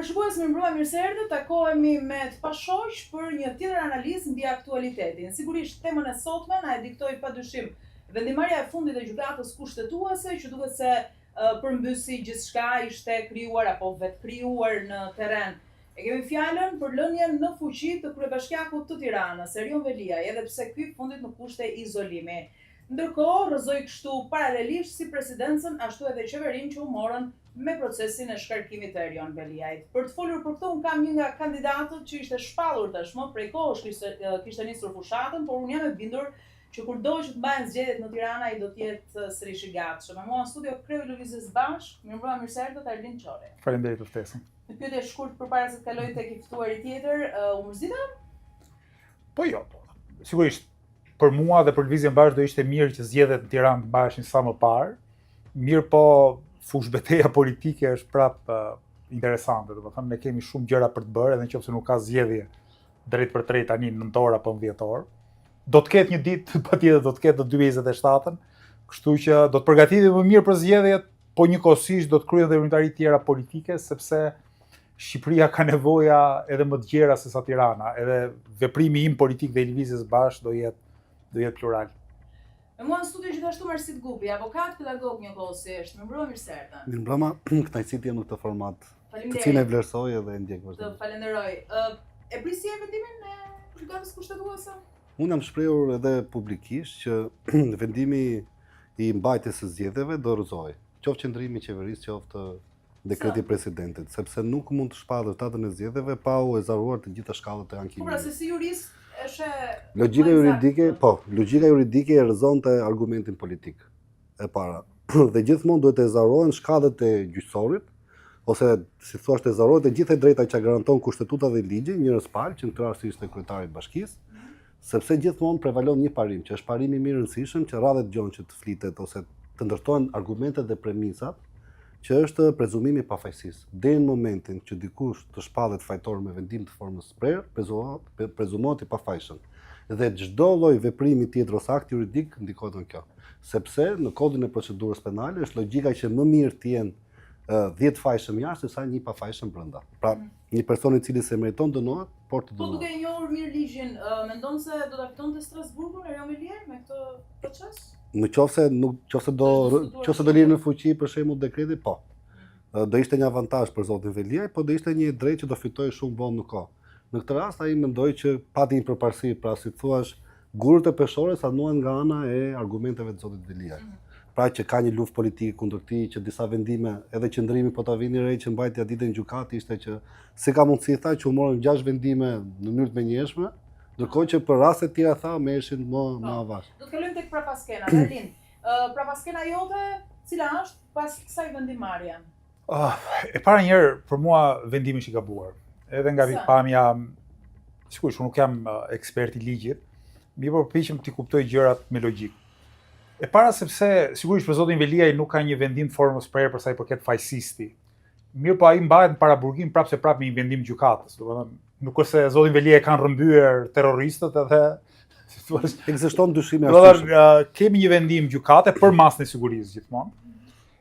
Parashikues, mirë se erdhët, takohemi me të pashoq për një tjetër analizë mbi aktualitetin. Sigurisht temën e sotme na e diktoi padyshim vendimarrja e fundit e gjykatës kushtetuese, që duket se përmbysi gjithçka, ishte krijuar apo vetkrijuar në terren. E kemi fjalën për lënien në fuqi të kryebashkiakut të Tiranës, Erion Veliaj, edhe pse ky fundit në kushte izolimi. Ndërkohë, rrëzoi kështu paralelisht si presidencën, ashtu edhe qeverinë që u morën me procesin e shkarkimit të Erion Veliajt. Për të folur për këtë, unë kam një nga kandidatët që ishte shpallur tashmë, prej kohësh kishte nisur fushatën, por unë jam e bindur që kurdo që të mbahen zgjedhjet në Tirana, ai do të jetë sërish i gatshëm. Me mua në studio kreu i lëvizjes bashk, mirë se erdhët Arlin Çori. Faleminderit për ftesën. Një pyetje shkurt përpara se të kaloj tek i ftuari tjetër, u mërzita? Po jo, sigurisht për mua dhe për lëvizjen bashk do ishte mirë që zgjedhjet në Tiranë të mbaheshin sa më parë. Mirë po fush betejë politike është prap interesante, domethënë ne kemi shumë gjëra për të bërë, edhe nëse nuk ka zgjedhje drejt për drejt tani në nëntor apo në dhjetor. Do të ketë një ditë, patjetër do të ketë në 2027-ën, kështu që do të përgatitemi më mirë për zgjedhjet, po njëkohësisht do të kryejnë edhe unitari tjera politike, sepse Shqipëria ka nevoja edhe më të gjera se sa Tirana, edhe veprimi im politik dhe i lëvizjes bashkë do jetë plural. Me mua në studio gjithashtu Marsit Gupi, avokat, pedagog njëkohësisht. Mirë se erdhën. Mirëmbrëma, kënaqësi të jem në këtë format. Faleminderit. Të cilën e vlerësoj edhe e ndjek vazhdimisht. Të falenderoj. E prisje vendimin e gjykatës kushtetuese? Unë jam shprehur edhe publikisht që vendimi i mbajtjes së zgjedhjeve do rrëzohej. Qoftë qendrimi i qeverisë, qoftë dekreti i presidentit, sepse nuk mund të shpallë datën e zgjedhjeve pa u ezaruar të gjitha shkallët e ankimit. Po pra, se si jurist Logjika juridike e rrëzonte argumentin politik e para. Dhe gjithmonë duhet të ezarohen shkallët e gjyqësorit, ose si thua të ezarohet e gjitha drejta që garanton kushtetuta dhe ligji, njërës palë, që në këtë rast ishte kryetari i bashkisë, sepse gjithmonë prevalon një parim, që është parimi i rëndësishëm që radhet gjon që të flitet ose të ndërtohen argumentet dhe premisat, që është prezumimi i pafajësisë. Deri në momentin që dikush të shpallet fajtor me vendim të formës prerë, prezumohet i pafajshëm. Dhe çdo lloj veprimi tjetër ose akt juridik ndikohet në kjo. Sepse në kodin e procedurës penale është logjika që më mirë të jenë 10 fajshëm jashtë sesa një pafajshëm brenda. Pra, një person i cili se meriton dënohet, por të dënohet. Po duke njohur mirë ligjin, mendon se do ta fitonte Strasburgun Erion Veliaj me këtë proces? Nëse do lirë në fuqi për shembull dekreti, po. Do ishte një avantazh për zotin Veliaj, po do ishte një drejt që do fitojë shumë vonë në kohë. Në këtë rast ai mendoj që pati një përparësi, pra si thuaç, gurët e peshore sanuan nga ana e argumenteve të zotit Veliaj. Pra që ka një luftë politike kundër tij, që disa vendime, edhe qendrimi po ta vini re që mbajtja ditën gjykati ishte që si ka mundësi tha që u morën 6 vendime në mënyrë të menjëhershme, ndërkohë që për raste të tjera tha merreshin më avash. Do të kalojmë tek prapaskena, Arlin. Prapaskena jote, cila është pas kësaj vendimarrje? E para njëherë për mua vendimi është i gabuar. Edhe nga pikpamja, sigurisht unë nuk jam ekspert i ligjit, mirë përpiqem të kuptoj gjërat me logjik. E para sepse sigurisht për zotin Veliaj nuk ka një vendim të formës prerë për sa i përket fajësisti. Mirë po ai mbahet në paraburgim prapë me një vendim gjykatës. Domethënë nuk është se zotin Veliaj kanë rrëmbyer terroristët edhe ekziston dyshimi ashtu. Kemi një vendim gjykate për masën e sigurisë gjithmonë.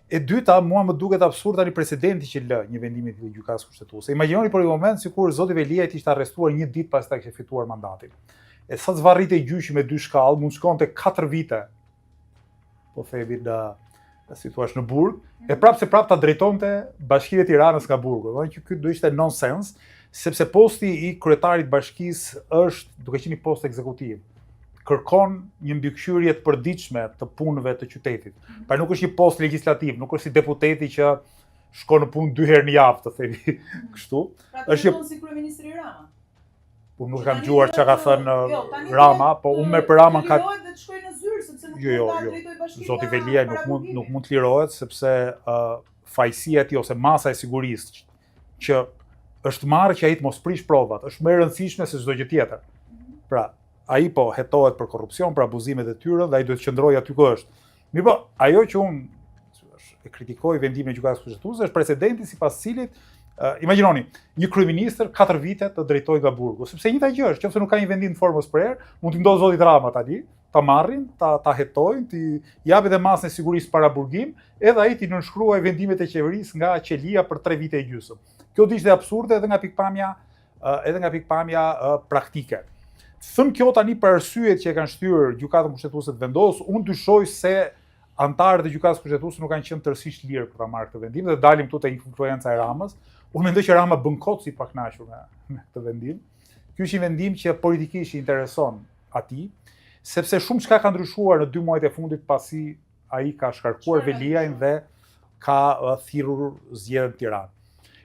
E dyta, mua më duket absurd tani presidenti që lë një vendim të gjykatës kushtetuese. Imagjinoni për një moment sikur zoti Veliaj ishte arrestuar një ditë pas ta kishte fituar mandatin. E sa zvarritej gjyqi me 2 shkallë, mund shkonte 4 vite. Po themi si thua në burg, e prapë ta drejtonte Bashkia e Tiranës nga burgu. Do që ky do ishte nonsens, sepse posti i kryetarit bashkisë është duke qenë post ekzekutiv. Kërkon një mbikëqyrje të përditshme të punëve të qytetit. Pra nuk është një post legjislativ, nuk është si deputeti që shkon në punë 2 herë në javë, të themi kështu. Pra të shkon si kryeministri Rama. Po nuk kam dëgjuar çka ka thënë Rama, po unë me për Ramën ka lirohet dhe të shkojë në zyrë sepse nuk mund ta drejtojë bashkinë. Zoti Veliaj nuk mund të lirohet sepse fajësia e tij ose masa e sigurisë që është marrë që ai të mos prish provat, është më e rëndësishme se çdo gjë tjetër. Pra, ai po hetohet për korrupsion, për abuzimet e tyre dhe ai duhet të qëndrojë aty ku është. Mirë po, ajo që unë e kritikoj vendimin e gjykatës kushtetuese është precedenti sipas cilit imagjinoni, një kryeministër 4 vite të drejtojë nga burgu, sepse njëjta gjë është, nëse nuk ka një vendim në formës prerë, mund të ndodhë zoti Rama tani, ta marrin, ta hetojnë, t'i japin dhe masën e sigurisë para burgim, edhe ai t'i nënshkruaj vendimet e qeverisë nga qelia për 3 vite e gjysmë. Kjo ishte absurde edhe nga pikpamja praktike. Thëm kjo tani për arsyet që e kanë shtyrë gjykatën kushtetuese të vendosë, unë dyshoj se antarët e gjykatës kushtetuese nuk kanë qenë tërësisht lirë për ta marrë këtë vendim dhe dalim këtu te influenca e Ramës. Unë mendoj që Rama bën kot si pakënaqur me këtë vendim. Ky është një vendim që politikisht i intereson atij, sepse shumë çka ka ndryshuar në 2 muajt e fundit pasi ai ka shkarkuar Veliajin dhe ka thirrur zgjedhjen në Tiranë.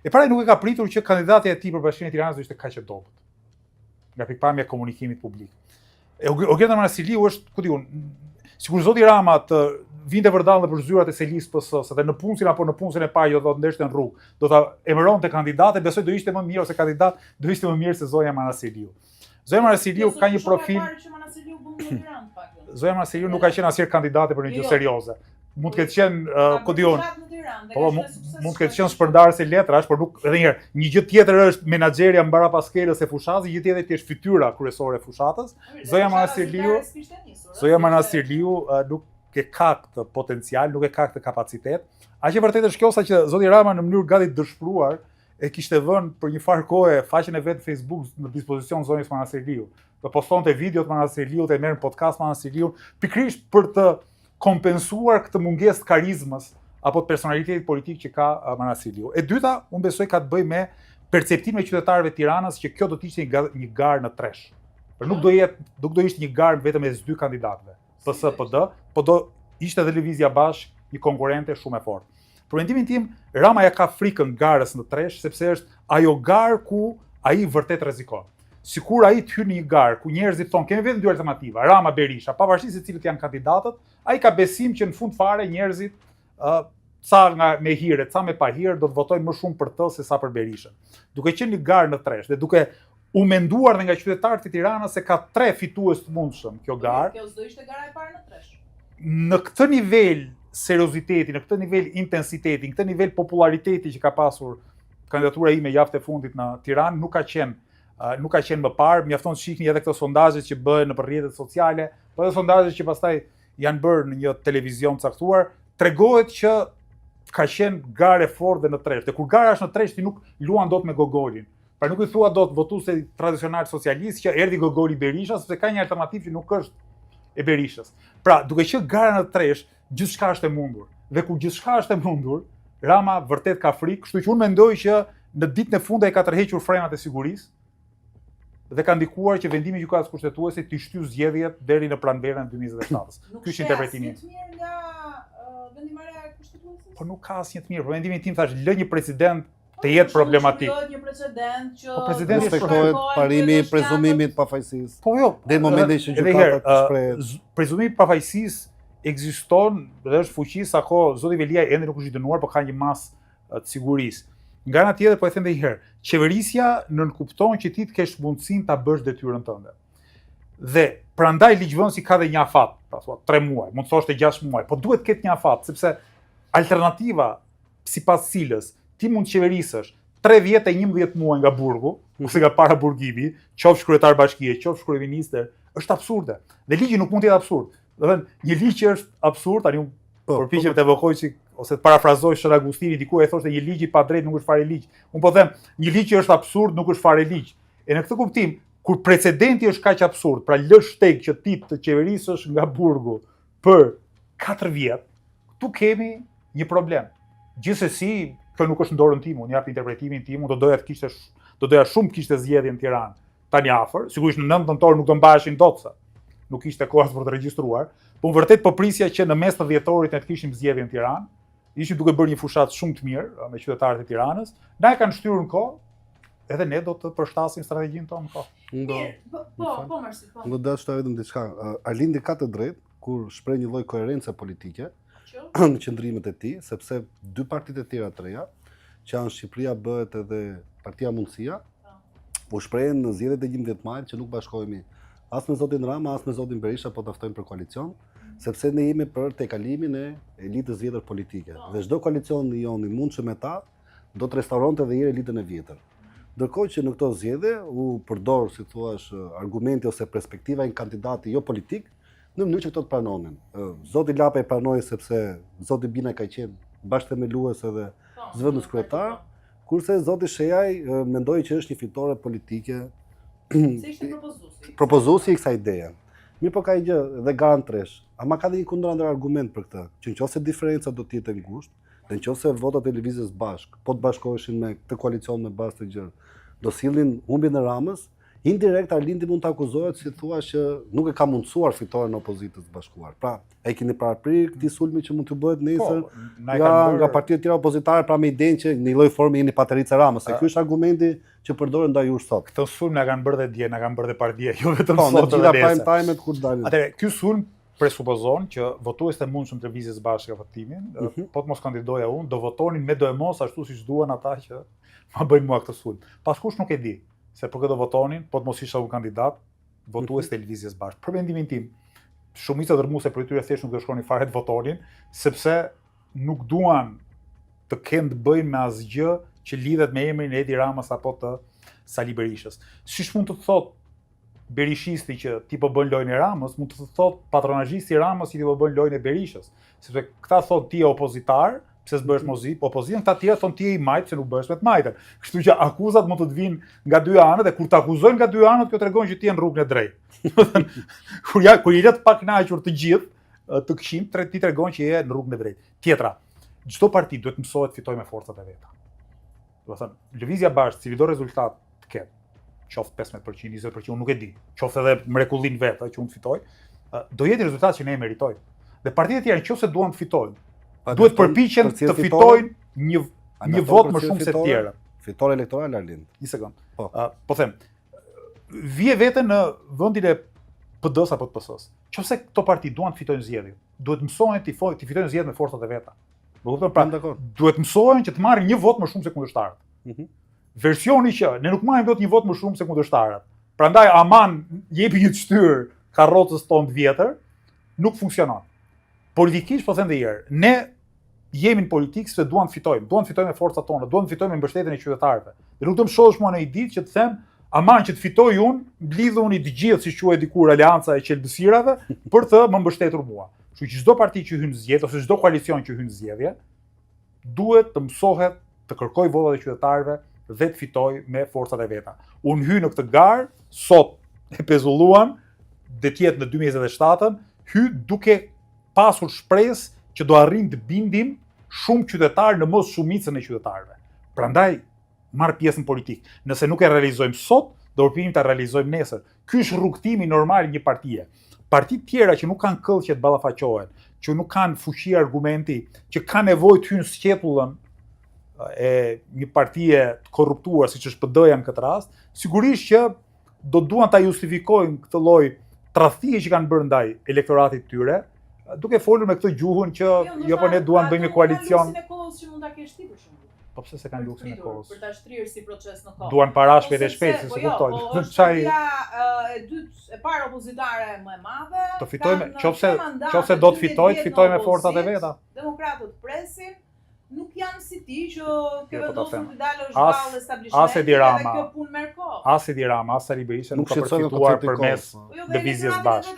E para nuk e ka pritur që kandidati e tij për Bashkinë e Tiranës ishte kaq i dobët nga pikpamja e komunikimit publik. Eugen Manasiliu është, ku diun, sikur zoti Rama të vinte vërdallë për zyrat e Selis PS-s dhe në punësin apo në punësin e parë do të ndeshte në rrugë, do ta emëronte kandidate, besoj do ishte më mirë ose kandidat do ishte më mirë se zonja Manasiliu. Zonja Manasiliu ka një profil. Zonja Manasiliu nuk ka qenë asnjëherë kandidate për një gjë serioze. Mund të ketë qenë, ku diun, po mund të ketë qenë shpërndarëse letrash, por nuk, edhe një herë, një gjë tjetër është menaxherja mbara paskelës e fushatës, një tjetër është fytyra kryesore e fushatës. Zonja Manasiliu nuk e ka këtë potencial, nuk e ka këtë kapacitet. Aq e vërtetë është kjo sa që zoti Rama në mënyrë gati të dëshpëruar e kishte vënë për një farë kohe faqen e vet në Facebook në dispozicion zonës Manasiliu. Do postonte videot Manasiliu, të merrën podcast Manasiliu, pikërisht për të kompensuar këtë mungesë të karizmës apo të personalitetit politik që ka Manasiliu. E dyta, unë besoj ka të bëjë me perceptimin e qytetarëve të Tiranës që kjo do të ishte një garë në tresh. Por nuk do ishte një garë vetëm mes 2 kandidatëve, PS-PD, po do ishte edhe Lëvizja Bashkë një konkurrente shumë e fortë. Për mendimin tim, Rama ja ka frikën garës në tresh, sepse është ajo garë ku ai vërtet rrezikon. Sikur ai të hyn në një garë ku njerëzit thonë kemi vetëm 2 alternativa, Rama, Berisha, pavarësisht se cilët janë kandidatët, ai ka besim që në fund fare njerëzit ca nga me hire, ca me pa hire do të votojnë më shumë për të se sa për Berishën. Duke qenë një garë në tresh dhe duke u menduar dhe nga qytetarët e Tiranës se ka 3 fitues të mundshëm kjo garë. Kjo s'do ishte gara e parë në tresh. Në këtë nivel serioziteti, në këtë nivel intensiteti, në këtë nivel populariteti që ka pasur kandidatura ime javën e fundit në Tiranë nuk ka qenë më parë. Mjafton të shihni edhe këto sondazhe që bëhen në rrjetet sociale, po edhe sondazhe që pastaj janë bërë në një televizion caktuar, tregohet që ka qenë garë fortë në tresh. Dhe kur gara është në tresh ti nuk luan dot me Gogolin. Pra nuk i thua dot votuese tradicional socialist që erdhi Gogoli Berisha, sepse ka një alternativë që nuk është e Berishës. Pra, duke qenë gara në tresh, gjithçka është e mundur. Dhe kur gjithçka është e mundur, Rama vërtet ka frikë, kështu që unë mendoj që në ditën e fundit ai ka tërhequr frenat e sigurisë dhe ka ndikuar që vendimi i gjykatës kushtetuese të shtyjë zgjedhjet deri në pranverën 2027. Ky është interpretimi. Nuk mirë nga vendimarrja e kushtetuesit? Po nuk ka asnjë të mirë. Për mendimin tim thash lë një president të jetë problematik. Një precedent që presidenti respektohet parimi i prezumimit pafajësisë. Po jo, deri në momentin që gjykata shpreh prezumimi i pafajësisë ekziston dhe është fuqi sa kohë zoti Velia ende nuk është i dënuar, por ka një masë të sigurisë. Nga ana tjetër, po e them edhe një herë, qeverisja nënkupton që ti të kesh mundësinë ta bësh detyrën tënde. Dhe prandaj ligjvënësi ka dhe një afat, pra thua 3 muaj, mund të thoshte 6 muaj, po duhet të ketë një afat, sepse alternativa sipas cilës ti mund të qeverisësh 3 vjet e 11 muaj nga burgu, ose nga para burgimi, qofsh kryetar bashkie, qofsh kryeministër, është absurde. Dhe ligji nuk mund të jetë absurd. Do të thënë, një ligj që është absurd, tani unë përpiqem të evokoj ose të parafrazoj Shën Agustini, diku e thoshte një ligj i padrejtë nuk është fare ligj. Unë po them, një ligj që është absurd nuk është fare ligj. E në këtë kuptim, kur precedenti është kaq absurd, pra lë shteg që ti të qeverisësh nga burgu për 4 vjet, këtu kemi një problem. Gjithsesi, kjo nuk është në dorën tim, unë jap interpretimin tim, unë do doja shumë kishte zgjedhje në Tiranë tani afër, sigurisht në 9 nëntor nuk do mbaheshin dot sa. Nuk ishte kohë për të regjistruar, por vërtet po prisja që në mes të dhjetorit ne të kishim zgjedhje në Tiranë. Ishim duke bërë një fushat shumë të mirë me qytetarët e Tiranës. Na e kanë shtyrur në kohë, edhe ne do të përshtasim strategjinë tonë në kohë. Po, Marsi, po. Nuk do të vetëm diçka. Arlindi ka të drejtë kur shpreh një lloj koherence politike në qëndrimet e tij, sepse 2 partitë e tjera të reja, që janë Shqipëria bëhet edhe Partia Mundësia, u shprehen në zgjedhjet e 11 majit që nuk bashkohemi as me zotin Rama, as me zotin Berisha, po të ftojmë për koalicion, sepse ne jemi për tejkalimin e elitës vjetër politike. Dhe çdo koalicion i joni mundshëm me ta, do të restauronte edhe elitën e vjetër. Ndërkohë që në këto zgjedhje u përdor, si thua, argumenti ose perspektiva e një kandidati jo politik, në mënyrë që këto të pranonin. Zoti Lapa e pranoi sepse zoti Bina ka qenë bashkëthemelues edhe zëvendës kryetar, kurse zoti Shejaj mendoi që është një fitore politike. Se ishte propozuesi. Propozuesi i kësaj ideje. Mirë po ka gjë dhe garantresh. Ama ka dhe një kundër argument për këtë, që nëse diferenca do të jetë e ngushtë, dhe nëse votat e lëvizjes bashk, po të bashkoheshin me këtë koalicion me bazë të gjerë, do sillin humbjen e Ramës, indirekt Arlindi mund të akuzohet si thua që nuk e ka mundësuar fitoren e opozitës të bashkuar. Pra, e keni paraprir këtij sulmi që mund të bëhet nesër nga partitë tjera opozitare, pra me idenë që në një lloj forme jeni paterica Ramës. Se ky është argumenti që përdoren ndaj jush sot. Këtë sulm na kanë bërë dhe dje, na kanë bërë dhe partija, jo vetëm sot. Në gjitha prime time-et kur dalin. Atëherë, ky sulm presupozon që votuesit e mundshëm të lëvizjes bashkë votimin, po të mos kandidoja unë, do votonin me do e mos ashtu siç duan ata që ma bëjnë mua këtë sulm. Paskush nuk e di se për këtë do votonin, po të mos isha unë kandidat, votuesit e lëvizjes bashkë. Për mendimin tim, shumica dërmuese për tyre thjesht nuk do shkonin fare të votonin, sepse nuk duan të kenë të bëjnë me asgjë që lidhet me emrin e Edi Ramës apo të Sali Berishës. Siç mund të thotë Berishisti që ti po bën lojën e Ramës, mund të thotë patronazhisti i Ramës që ti po bën lojën e Berishës, sepse këta thonë ti je opozitar, pse s'bëhesh opozicion, këta tjerë thonë ti je i majt se nuk bëhesh me të majtën. Kështu që akuzat mund të të vinë nga dy anët dhe kur të akuzojnë nga dy anët, kjo tregon që ti je në rrugën e drejtë. Kur i le të pakënaqur të gjithë të këshim, ti tregon që je në rrugën e drejtë. Tjetra, çdo parti duhet mësohet fitojë me forcat e veta. Do të thënë, lëvizja bashkë, cili do rezultat të ketë, qoftë 15%, 20%, unë nuk e di, qoftë edhe mrekullin vetë që unë fitoj, do jetë rezultat që ne e meritojmë. Dhe partitë e tjera nëse duan të fitojnë, duhet përpiqen të fitojnë një vot më shumë se të tjerë. Fitore elektorale Arlind. Një sekond. Po them, vije vete në vendin e PD-s apo të PS-s. Nëse këto parti duan të fitojnë zgjedhjen, duhet mësohen të fitojnë zgjedhjen me forcat e veta. Duhet mësohen që të marrin një vot më shumë se kundërshtarët. Versioni që ne nuk marrim dot një vot më shumë se kundërshtarët. Prandaj aman jepi një shtyrë karrocës tonë të vjetër, nuk funksionon. Politikisht po them edhe herë, ne jemi në politikë se duan të fitojmë me forcat tona, duan të fitojmë me mbështetjen e qytetarëve. Dhe nuk do të shohësh mua në një ditë që të them, aman që të fitoj unë, mblidhuni të gjithë si quhet dikur aleanca e qelbësirave për të më mbështetur mua. Kështu që çdo parti që hyn në zgjedhje ose çdo koalicion që hyn në zgjedhje, duhet të mësohet të kërkoj votat e qytetarëve dhe të fitojë me forcat e veta. Unë hy në këtë garë, sot e pezulluam, dhe të jetë në 2027-ën, hy duke pasur shpresë që do arrim të bindim shumë qytetarë në mos shumicën e qytetarëve. Prandaj marr pjesë në politikë. Nëse nuk e realizojmë sot, do përpiqemi ta realizojmë nesër. Ky është rrugtimi normal i një partie. Partitë tjera që nuk kanë këllë që të ballafaqohen, që nuk kanë fuqi argumenti, që kanë nevojë të hyjnë sqetullën e një partie të korruptuar siç është PD-ja në këtë rast, sigurisht që do duan ta justifikojnë këtë lloj tradhtie që kanë bërë ndaj elektoratit të tyre, duke folur me këtë gjuhën që jo po ne duam bëjmë koalicion. Po pse se kanë luksin e kohës? Për ta shtrirë si proces në kohë. Duan para shpejt e shpejt, se kuptojnë. Po çaj e dytë e para opozitare më e madhe. Do fitojmë, nëse do të fitojmë me forcat e veta. Demokratët presin, nuk janë si ti që ke vendosur të dalësh ballë establishmentit dhe kjo punë merr kohë. As Edi Rama, as Sali Berisha nuk ka përfituar përmes lëvizjes bashkë.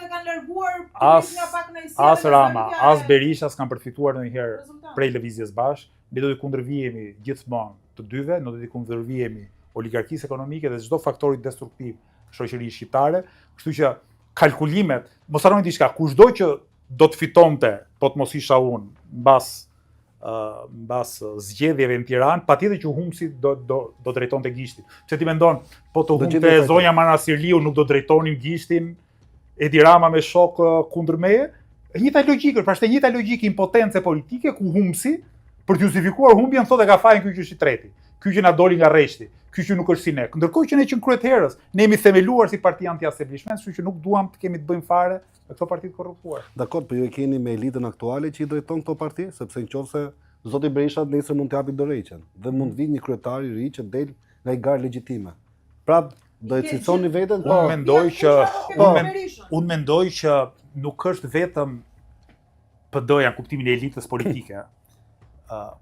As Rama, as Berisha s'kan përfituar ndonjëherë prej lëvizjes bashkë. Ne do të kundërvihemi gjithmonë të dyve, ne do të kundërvihemi oligarkisë ekonomike dhe çdo faktori destruktiv shoqërisë shqiptare, kështu që kalkulimet, mos harroni diçka, kushdo që do të fitonte, po të mos isha unë, mbas zgjedhjeve në Tiranë, patjetër që humsi do drejtonte gishtin. Pse ti mendon, po të humte zonja Manasirliu nuk do drejtonin gishtin Edi Rama me shok kundër meje? Njëta logjikë, pra është njëta logjikë impotence politike ku humsi për të justifikuar humbjen thotë ka fajin ky që është i treti. Ky që na doli nga rreshti, ky që nuk është si ne. Ndërkohë që ne që kryet herës, ne jemi themeluar si parti anti-establishment, kështu që nuk duam të kemi të bëjmë fare me këto parti të korruptuar. Dakor, po ju e keni me elitën aktuale që i drejton këto parti, sepse nëse zoti Berisha nesër mund të japi dorëheqjen dhe mund të vinë një kryetar i ri që del nga një garë legjitime. Pra do e cilësoni veten? Unë mendoj që nuk është vetëm PD-ja në kuptimin e elitës politike.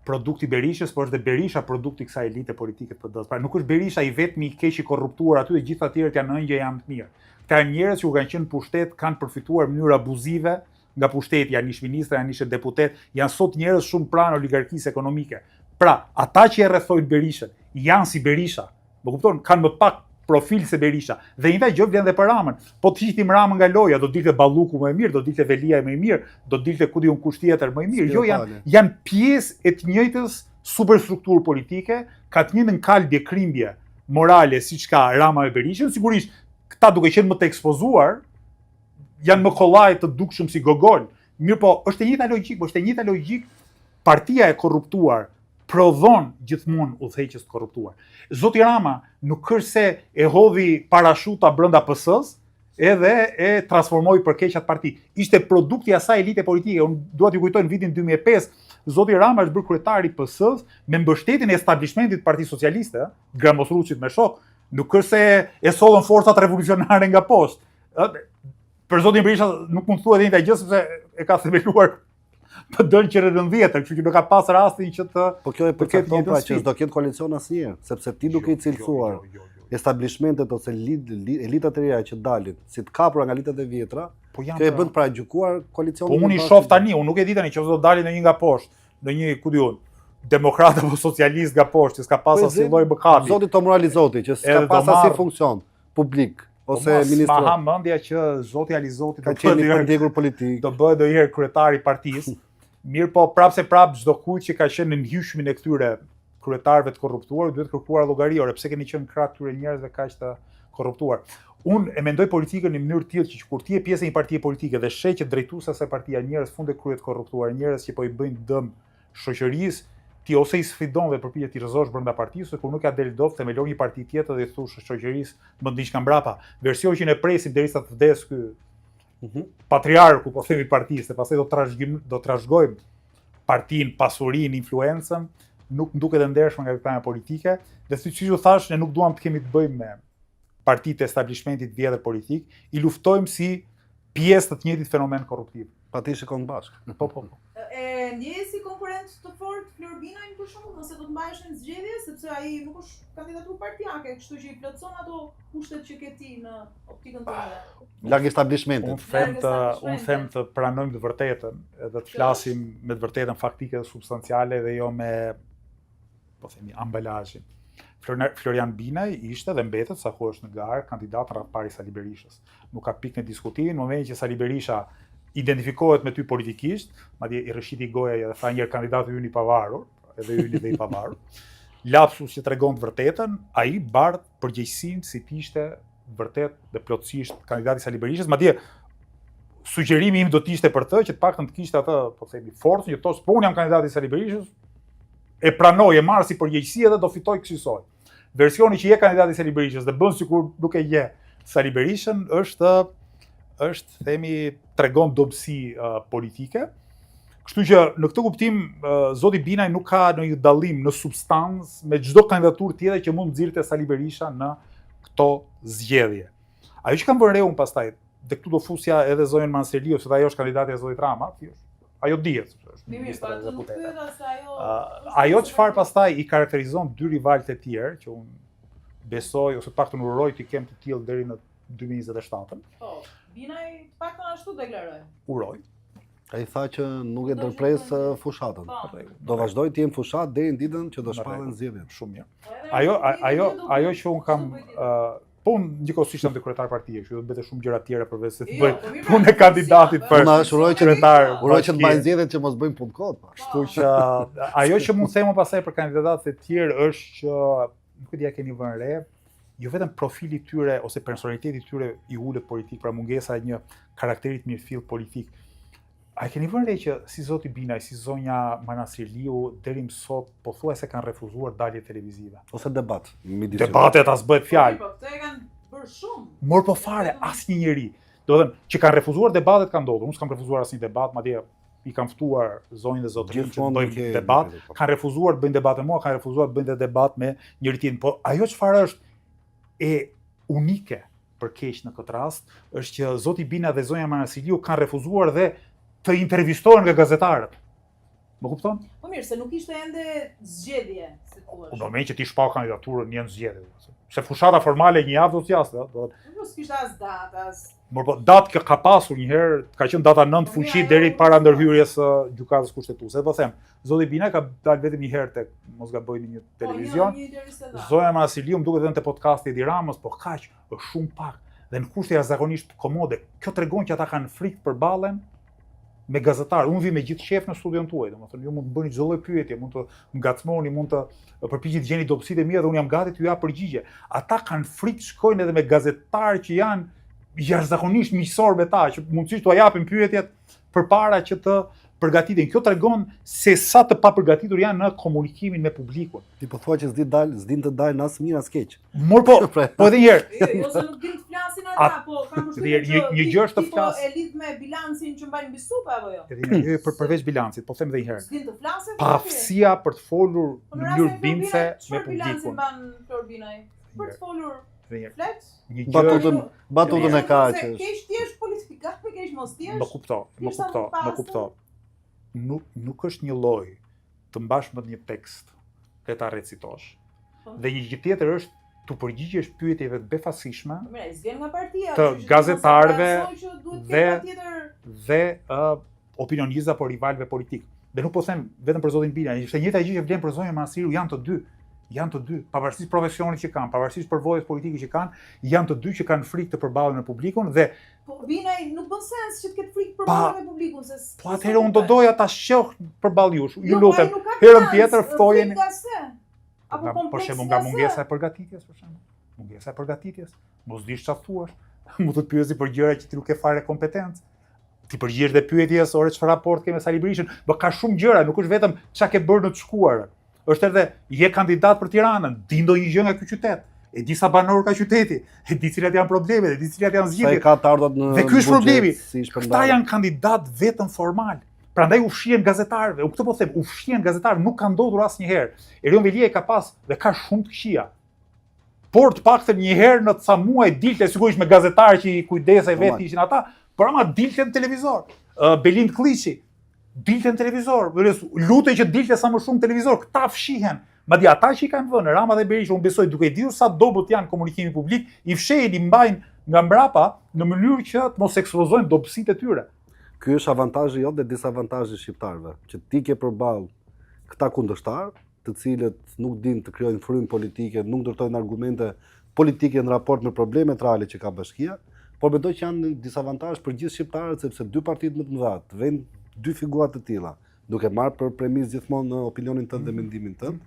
produkti Berishës, por është dhe Berisha produkti kësaj elite politike të PD-s. Pra nuk është Berisha i vetmi i keq i korruptuar aty, dhe gjithë të tjerët janë ëngjë janë të mirë. Këta janë njerëz që u kanë qenë pushtet, kanë përfituar në mënyrë abuzive nga pushteti, janë ish ministra, janë ish deputet, janë sot njerëz shumë pranë oligarkisë ekonomike. Pra, ata që e rrethojnë Berishën janë si Berisha. Më kupton, kanë më pak profil se Berisha. Dhe njëjta gjë vlen edhe për Ramën. Po të hiqim Ramën nga loja, do dilte Balluku më e mirë, do dilte Velia më e mirë, do dilte ku diun kush tjetër më e mirë. Jo, janë pjesë e të njëjtës superstrukturë politike, ka të njëjtën kalbje krimbje morale siç ka Rama me Berishën, sigurisht këta duke qenë më të ekspozuar, janë më kollaj të dukshëm si gogol. Mirë po, është e njëjta logjik, partia e korruptuar prodhon gjithmonë udhëheqës të korruptuar. Zoti Rama nuk është se e hodhi parashuta brenda PS-s edhe e transformoi për keq atë parti. Ishte produkti i asaj elite politike. Unë dua t'ju kujtoj në vitin 2005, zoti Rama është bërë kryetari i PS-s me mbështetjen e establishmentit të Partisë Socialiste, gramosruçit me shok, nuk është se e sollën forcat revolucionare nga poshtë. Për zotin Berisha nuk mund të thuhet njëjta gjë sepse e ka themeluar PD-n që rreth 10, kështu që nuk ka pas rastin që të Po kjo e përcakton pra që s'do ketë koalicion asnjëherë, sepse ti duke i cilësuar establishmentet ose elitat e reja që dalin, si të kapura nga elitat e vjetra, kjo e bën pra gjykuar koalicionin. Po unë i shoh tani, unë nuk e di tani që do dalin në një nga poshtë, në një ku diun, demokrat apo socialist nga poshtë, që s'ka pas asnjë lloj mëkati. Zoti to morali zoti që s'ka pas asnjë funksion publik ose ministri. Ma ha mendja që zoti Alizoti ka qenë i përndjekur politik. Do bëhet do herë kryetari i partisë. Mirë po, prapse çdo kujt që ka qenë në hyjshmin e këtyre kryetarëve të korruptuar duhet kërkuar llogari, ore pse keni qenë krah këtyre njerëzve kaq të korruptuar. Unë e mendoj politikën në mënyrë tillë që kur ti je pjesë e një partie politike dhe sheh që drejtuesa e asaj partie njerëz funde krye të korruptuar, njerëz që po i bëjnë dëm shoqërisë, ti ose i sfidon dhe përpiqet të rrezosh brenda partisë, ose kur nuk ka del dot themelon një parti tjetër dhe i thosh shoqërisë më diçka mbrapa. Versioni që ne presim derisa të vdes ky patriarku, po themi partisë, pastaj do trashëgojmë partinë, pasurinë, influencën, nuk duket e ndershme nga kryetari politike, dhe siç ju thash, ne nuk duam të kemi të bëjmë me partitë e establishmentit vjetër politik, i luftojmë si pjesë të njëjtit fenomen korruptiv. Pa ti shikon bashkë. Po. E ndjej si konkurrent të fortë Flor Binajin për shembull, nëse do të mbaheshin zgjedhje, sepse ai nuk është kandidaturë partijake, kështu që i plotson ato kushtet që ke ti në optikën tënde. Larg establishmentit. Unë them të pranojmë të vërtetën, edhe të flasim me të vërtetën faktike dhe substanciale dhe jo me, po themi, ambalazhin. Florian Binaj ishte dhe mbetet sa ku është në garë kandidat rreth pari Sali Berishës. Nuk ka pikë në diskutim, në momentin që Sali Berisha identifikohet me ty politikisht, madje i rrëshiti goja dhe tha njëherë kandidati ynë i pavarur, edhe ynë dhe i pavarur. Lapsus që tregon të vërtetën, ai bart përgjegjësinë si ishte vërtet dhe plotësisht kandidati Sali Berishës, madje sugjerimi im do të ishte për të që të paktën të kishte atë, po themi, forcën që thosh, po unë jam kandidati Sali Berishës, e pranoj, e marr si përgjegjësi edhe do fitoj kësaj. Versioni që je kandidati Sali Berishës dhe bën sikur nuk e je Sali Berishën është themi tregon dobësi politike. Kështu që në këtë kuptim zoti Binaj nuk ka ndonjë dallim në substancë me çdo kandidaturë tjetër që mund nxirrte Sali Berisha në këto zgjedhje. Ajo që kam vënë re unë pastaj, dhe këtu do fusja edhe zonën Manseliu, se ajo është kandidati e zotit Rama, ajo dihet. Ajo çfarë pastaj i karakterizon dy rivalët e tjerë, që unë besoj ose paktën uroj të kem të tillë deri në 2027. Po, Binaj paktën ashtu deklaroi. Uroj. Ai tha që nuk e ndërpres fushatën. Do vazhdoj të jem fushat deri në ditën që do shpallen zgjedhjet. Shumë mirë. Ajo që un kam po unë njëkohësisht jam kryetar partie, kështu do të bëte shumë gjëra të tjera përveç se të bëj punë e kandidatit për. Na uroj që të mbajnë zgjedhjet që mos bëjmë punë kot. Kështu që ajo që mund të them pastaj për kandidatët e tjerë është që nuk e di a keni vënë re, jo vetëm profili i tyre ose personaliteti i tyre i ulët politik, pra mungesa e një karakteri të mirëfill politik. A keni vënë re që si zoti Binaj, si zonja Manasirliu deri më sot pothuajse kanë refuzuar dalje televizive ose debat. Debatet as bëhet fjalë. Po këto e kanë bërë shumë. Mor po fare asnjë njeri. Do të thënë që kanë refuzuar debatet kanë ndodhur. Unë s'kam refuzuar asnjë debat, madje i kam ftuar zonjën dhe zotrin që të bëjmë debat, kanë refuzuar të bëjnë debat me mua, kanë refuzuar të bëjnë debat me njëri tjetrin. Po ajo çfarë është e unike për keq në këtë rast është që zoti Bina dhe zonja Manasiliu kanë refuzuar dhe të intervistohen nga gazetarët. Më kupton? Po mirë, se nuk ishte ende zgjedhje, si thua. Do me që ti shpa kandidaturën një në zgjedhje. Se fushata formale një javë do të jasë, Nuk s'kishte as datë, as... Po datë ka pasur një herë, ka qenë data 9 fuqi deri para ndërhyrjes së gjykatës kushtetuese. Po them, zoti Bina ka dalë vetëm një herë tek, mos gaboj në një televizion. Zoja Manasiliu më duket edhe te podcasti i Ramës, po kaq, është shumë pak. Dhe në kushte jashtëzakonisht komode. Kjo tregon që ata kanë frikë përballen me gazetarë. Unë vi me gjithë qef në studion tuaj, domethënë ju mund të bëni çdo lloj pyetje, mund të ngacmoni, mund të përpiqeni të gjeni dobësitë e mia dhe unë jam gati t'ju jap përgjigje. Ata kanë frikë shkojnë edhe me gazetarë që janë jashtëzakonisht miqësor me ta, që mundësisht t'u japin pyetjet përpara që të përgatiten. Kjo tregon se sa të papërgatitur janë në komunikimin me publikun. Ti po thua që s'din të dalin as mirë as keq. Mor po edhe një herë. Ose nuk din të flasin ata, po kanë përshtypjen që një gjë është të flas. E lidh me bilancin që mbajnë mbi supë apo jo? Përveç bilancit, po them edhe një herë. S'din të flasin. Paaftësia për të folur në mënyrë bindse me publikun. Bilancin ban Florbinaj. Për të folur flet? Një gjë batutën e ka që keq thjesht politikat, me keq mos thjesht. Më kupto. Nuk është një lloj të mbash më një tekst dhe ta recitosh. Dhe një gjë tjetër është të përgjigjesh pyetjeve të befasishme të gazetarëve dhe opinionista por rivalëve politik. Dhe nuk po them vetëm për zotin Bina, është e njëjta gjë që vlen për zonjën Manasiriu, janë të dy, pavarësisht profesionit që kanë, pavarësisht përvojës politike që kanë, janë të dy që kanë frikë të përballen me publikun dhe po Binaj nuk bën sens që të ketë frikë përballen me publikun se po atëherë unë do doja ta shoh përballë jush. Ju lutem, herën tjetër ftojeni. Apo kompleks. Për shembull nga mungesa e përgatitjes, për shembull. Mungesa e përgatitjes. Mos dish çfarë thuash. Mund të pyesi për gjëra që ti nuk ke fare kompetencë. Ti përgjigjesh dhe pyetjes ore çfarë raport ke me Sali Berishën, po ka shumë gjëra, nuk është vetëm çka ke bërë në të shkuarën. Është edhe je kandidat për Tiranën, di ndonjë gjë nga ky qytet. E di sa banor ka qyteti, e di cilat janë problemet, e di cilat janë zgjidhjet. Ka të ardhat në dhe ky është problemi. Këta janë kandidat vetëm formal. Prandaj u fshihen gazetarëve. U këtë po them, u fshihen gazetarëve, nuk ka ndodhur asnjëherë. Erion Velia ka pas dhe ka shumë të këqija. Por të paktën një herë në ca muaj dilte sigurisht me gazetarë që i kujdesej vetë ishin ata, por ama dilte në televizor. Belind Kliçi dilte në televizor, lutej që dilte sa më shumë në televizor, këta fshihen. Madje ata që i kanë vënë, Rama dhe Berisha, unë besoj duke ditur sa dobët janë komunikimi publik, i fshehin, i mbajnë nga mbrapa në mënyrë që të mos ekspozojnë dobësitë e tyre. Ky është avantazhi jot dhe disavantazhi shqiptarëve, që ti ke përballë këta kundërshtar, të cilët nuk dinë të krijojnë frymë politike, nuk ndërtojnë argumente politike në raport me problemet reale që ka bashkia, por mendoj që janë disavantazh për gjithë shqiptarët sepse dy partitë më të mëdha vënë dy figura të tilla, duke marrë për premis gjithmonë në opinionin tënd dhe mendimin tënd,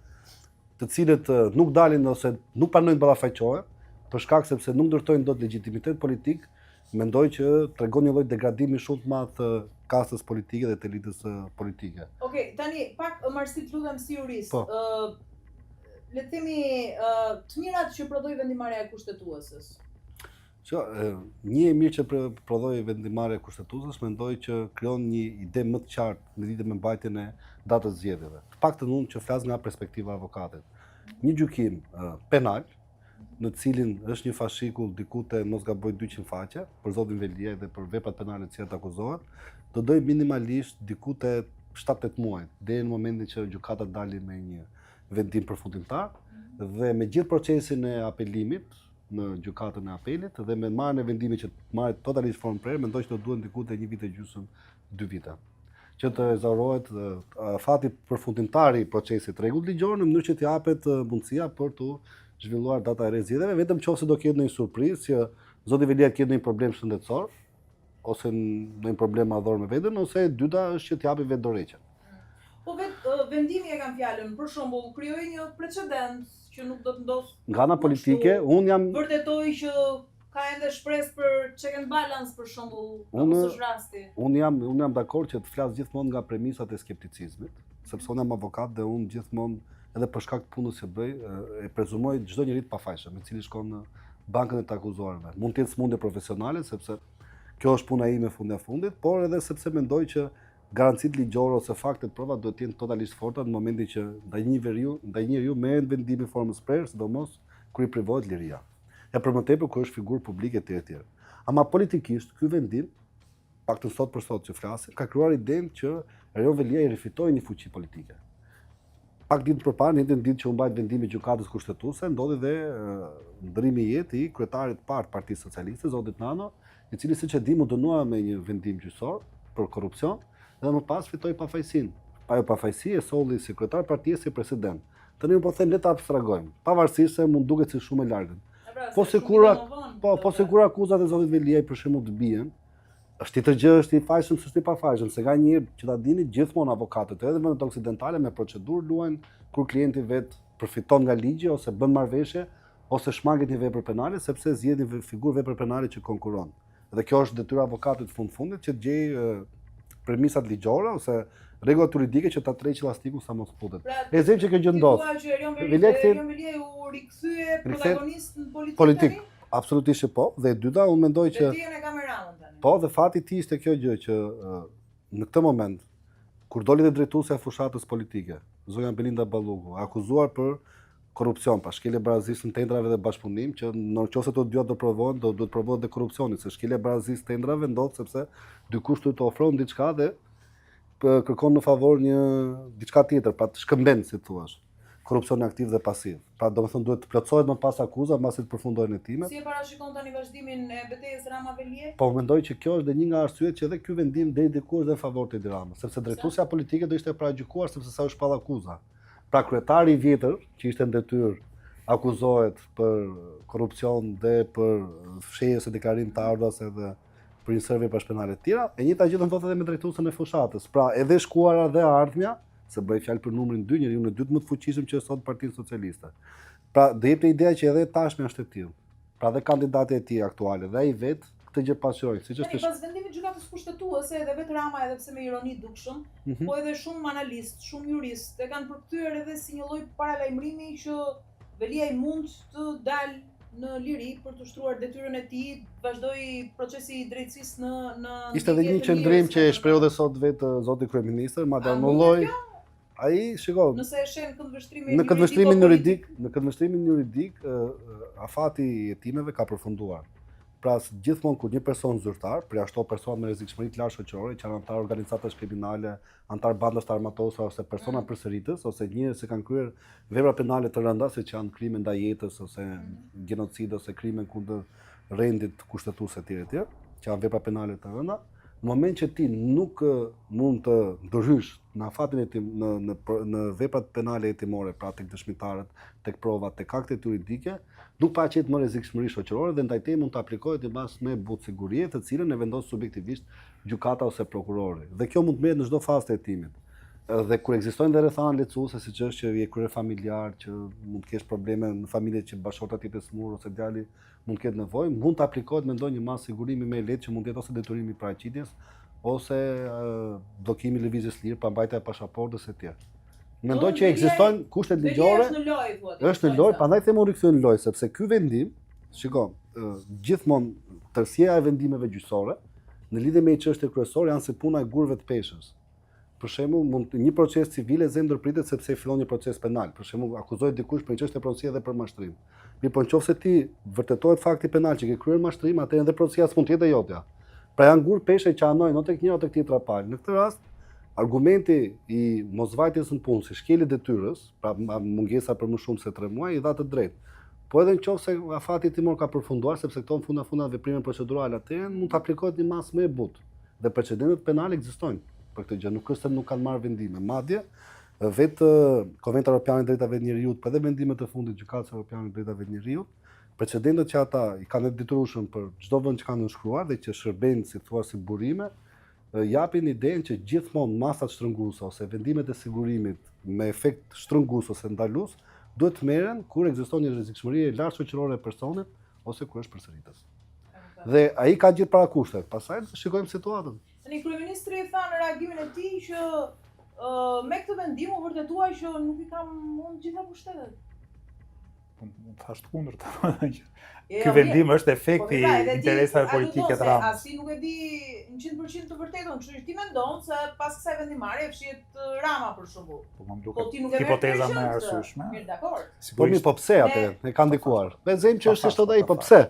të cilët nuk dalin ose nuk pranojnë ballafaqohen, për shkak sepse nuk ndërtojnë dot legjitimitet politik, mendoj që tregon një lloj degradimi shumë të madh të kastës politike dhe të elitës politike. Okej, tani pak marrësit lutem si jurist. Le të themi të mirat që prodhoi vendimarrja e kushtetuesës. Një e mirë që prodhoi vendimarrja e kushtetuesës, mendoj që krijon një ide më të qartë në lidhje me mbajtjen e datës zgjedhjeve. Të paktën unë që flas nga perspektiva e avokatit. Një gjykim penal në cilin është një fashikull diku te mos gaboj 200 faqe për zotin Velia dhe për veprat penale që akuzohet, do doj minimalisht diku te 7-8 muaj deri në momentin që gjykata dalin me një vendim përfundimtar dhe me gjithë procesin e apelimit në gjykatën e apelit dhe me marrjen e vendimit që marret totalisht formë prerë, mendoj që do duhen diku te 1 vit e gjysmë, 2 vite. Që të zërohet fati përfundimtar i procesit rregull ligjor në mënyrë që t'i japet mundësia për të zhvilluar data e zgjedhjeve, vetëm nëse do ketë ndonjë surprizë që zoti Velia ketë ndonjë problem shëndetësor ose ndonjë problem madhor me veten, ose e dyta është që t'japi vetë dorëheqjen. Po vendimi e kanë fjalën, për shembull, krijoi një precedent që nuk do të ndodhë. Nga ana politike, unë jam vërtetoi që ka ende shpresë për check and balance për shembull, apo s'është rasti. Unë jam dakord që të flas gjithmonë nga premisat e skepticizmit, sepse unë jam avokat dhe unë gjithmonë edhe për shkak të punës që bëj, e prezumoj çdo njeri të pafajshëm, me cili shkon në bankën e të akuzuarve. Mund të jetë smundje profesionale sepse kjo është puna ime fundi fundit, por edhe sepse mendoj që garancitë ligjore ose faktet prova duhet të jenë totalisht forta në momentin që ndaj njeriu merret vendimi formës prerë, sidomos kur i privohet liria. Ja për më tepër kur është figurë publike etj. Ama politikisht ky vendim paktën sot për sot që flasim, ka krijuar idenë që Erion Velia i rifitoi një fuqi politike. Pak ditë përpara, në ditë që u mbajt vendimi i gjykatës kushtetuese, ndodhi dhe ndrimi i jetë i kryetarit të parë të Partisë Socialiste, zotit Nano, i cili siç e di u dënua me një vendim gjyqësor për korrupsion dhe më pas fitoi pafajësinë. Ajo pafajësi e solli si kryetar partisë si president. Tani po them le ta abstragojmë, pavarësisht se mund duket si shumë e largët. Po sikur akuzat e zotit Veliaj për shembull të bien, është i tërgjë, është i fajshëm, s'është i pafajshëm, se ka një që ta dini gjithmonë avokatët edhe në vendet oksidentale me procedurë luajnë kur klienti vet përfiton nga ligji ose bën marrëveshje ose shmanget një vepër penale sepse zgjedh një figurë vepër penale që konkuron. Dhe kjo është detyra avokatit fundit që të gjejë premisat ligjore ose rregullat juridike që ta tërheqë elastikun sa mos futet. Ezem që kjo gjë ndodh. Erion Velia u rikthye protagonist në politik. Absolutisht po, dhe e dyta unë mendoj që po, dhe fati ti ishte kjo gjë që në këtë moment kur doli dhe drejtuesja e fushatës politike, zonja Belinda Balluku, akuzuar për korrupsion, pa shkelje barazisë në tendrave dhe bashkëpunim, që nëse të dyja do provohen, do duhet provohet dhe korrupsioni, se shkelja barazisë tendrave ndodh sepse dikush të ofron diçka dhe kërkon në favor një diçka tjetër, pra të shkëmben, si thua. Korrupsioni aktiv dhe pasiv. Pra domethënë duhet të plotësohet më pas akuza mbasi të përfundojnë hetimet. Si e parashikon tani vazhdimin e betejës Rama Velie? Po mendoj që kjo është dhe një nga arsyet që edhe ky vendim deri diku është në favor të Edi Ramës, sepse drejtuesja politike do ishte paragjykuar sepse sa u shpall akuza. Pra kryetari i vjetër, që ishte në detyrë, akuzohet për korrupsion dhe për fshehje ose deklarim të ardhas edhe për një sër vepra penale të tjera. E njëjta gjë ndodhet edhe me drejtuesen e fushatës. Pra edhe shkuara dhe ardhmja, se bëj fjalë për numrin 2, njeriu në dytë më të fuqishëm që është sot Partinë Socialiste. Pra do jepte ideja që edhe tashmja është e tillë. Pra dhe kandidati e tij aktuale dhe ai vet këtë gjë pasqyroi, siç është. Pas vendimit të gjykatës kushtetuese edhe vet Rama, edhe pse me ironi dukshëm, po edhe shumë analistë, shumë juristë e kanë përkthyer edhe si një lloj paralajmërimi që Velia mund të dalë në liri për të shtruar detyrën e tij, vazhdoi procesi i drejtësisë në Ishte edhe një qendrim që e shprehu dhe sot vetë zoti kryeministër, madje anulloi. Ai, shiko, nëse e shen në këtë vështrimin juridik, afati i hetimeve ka përfunduar. Pra gjithmonë kur një person zyrtar, përjashto persona me rrezikshmëri të lartë shoqërore, që janë antar organizatash kriminale, antar bandash të armatosura ose persona përsëritës, ose njerëz që kanë kryer vepra penale të rënda, siç janë krime ndaj jetës ose genocid ose krime kundër rendit kushtetues etj, që janë vepra penale të rënda. Në moment që ti nuk mund të ndërhysh në afatin në veprat penale hetimore, pra tek dëshmitarët, tek provat, tek aktet juridike, nuk paqet më rrezikshmëri shoqërore dhe ndaj teje mund të aplikohet një mas me butë sigurie, të cilën e vendos subjektivisht gjykata ose prokurori. Dhe kjo mund të merret në çdo fazë të hetimit. Dhe kur ekzistojnë dhe rrethana lehtësuese, siç është që je kryer familjar, që mund të kesh probleme në familje që bashorta ti të smur ose djali mund të ketë nevojë, mund të aplikohet mendoj një mas sigurimi më i lehtë që mund të jetë ose detyrimi i paraqitjes ose bllokimi i lëvizjes lirë, pa mbajtja e pasaportës etj. Mendoj që ekzistojnë kushtet ligjore. Është në lojë, prandaj them u rikthyen në lojë, sepse ky vendim, shiko, gjithmonë tërësia e vendimeve gjyqësore në lidhje me çështje kryesore janë si puna e gurëve të peshës. Për shembull, një proces civil e ndërpritet sepse fillon një proces penal. Për shembull, akuzohet dikush për çështje pronësie dhe për mashtrim. Mirë, po nëse ti vërtetohet fakti penal që ke kryer mashtrim, atëherë edhe procesia s'mund të jetë e jotja. Pra janë gurë peshe që anojnë tek njëra tek tjetra palë. Në këtë rast, argumenti i mosvajtjes në punë, si shkelje detyrës, pra mungesa për më shumë se 3 muaj, i dha të drejtë. Po edhe nëse afati timor ka përfunduar, sepse këto në funda veprime procedurale atëherë mund të aplikohet një mas më e butë. Dhe precedentet penale ekzistojnë për këtë gjë, nuk është se nuk kanë marrë vendime. Madje vetë Konventi Evropian i Drejtave të Njerëzit, për dhe vendimet e fundit Gjykatës Evropiane të Drejtave të Njerëzit, precedentet që ata i kanë detyrueshëm për çdo vend që kanë nënshkruar dhe që shërbejnë si thua si burime, japin idenë që gjithmonë masat shtrënguese ose vendimet e sigurimit me efekt shtrëngues ose ndalues duhet të merren kur ekziston një rrezikshmëri e lartë shoqërore e personit ose kur është përsëritës. Dhe ai ka gjithë parakushtet. Pastaj shikojmë situatën. Tani kryeministri tha në reagimin e tij që me këtë vendim u vërtetua që nuk i kam mund gjitha pushtetet. Mund të thash të kundërta. Ky vendim është efekti i interesave politike të Ramës. Asi nuk e di 100% të vërtetën, kështu që ti mendon se pas kësaj vendimmarrje fshihet Rama për shembull. Po më duket hipoteza më e arsyeshme. Mirë, dakor. Po mi po pse atë? E ka ndikuar. Bezem që është sot ai, po pse?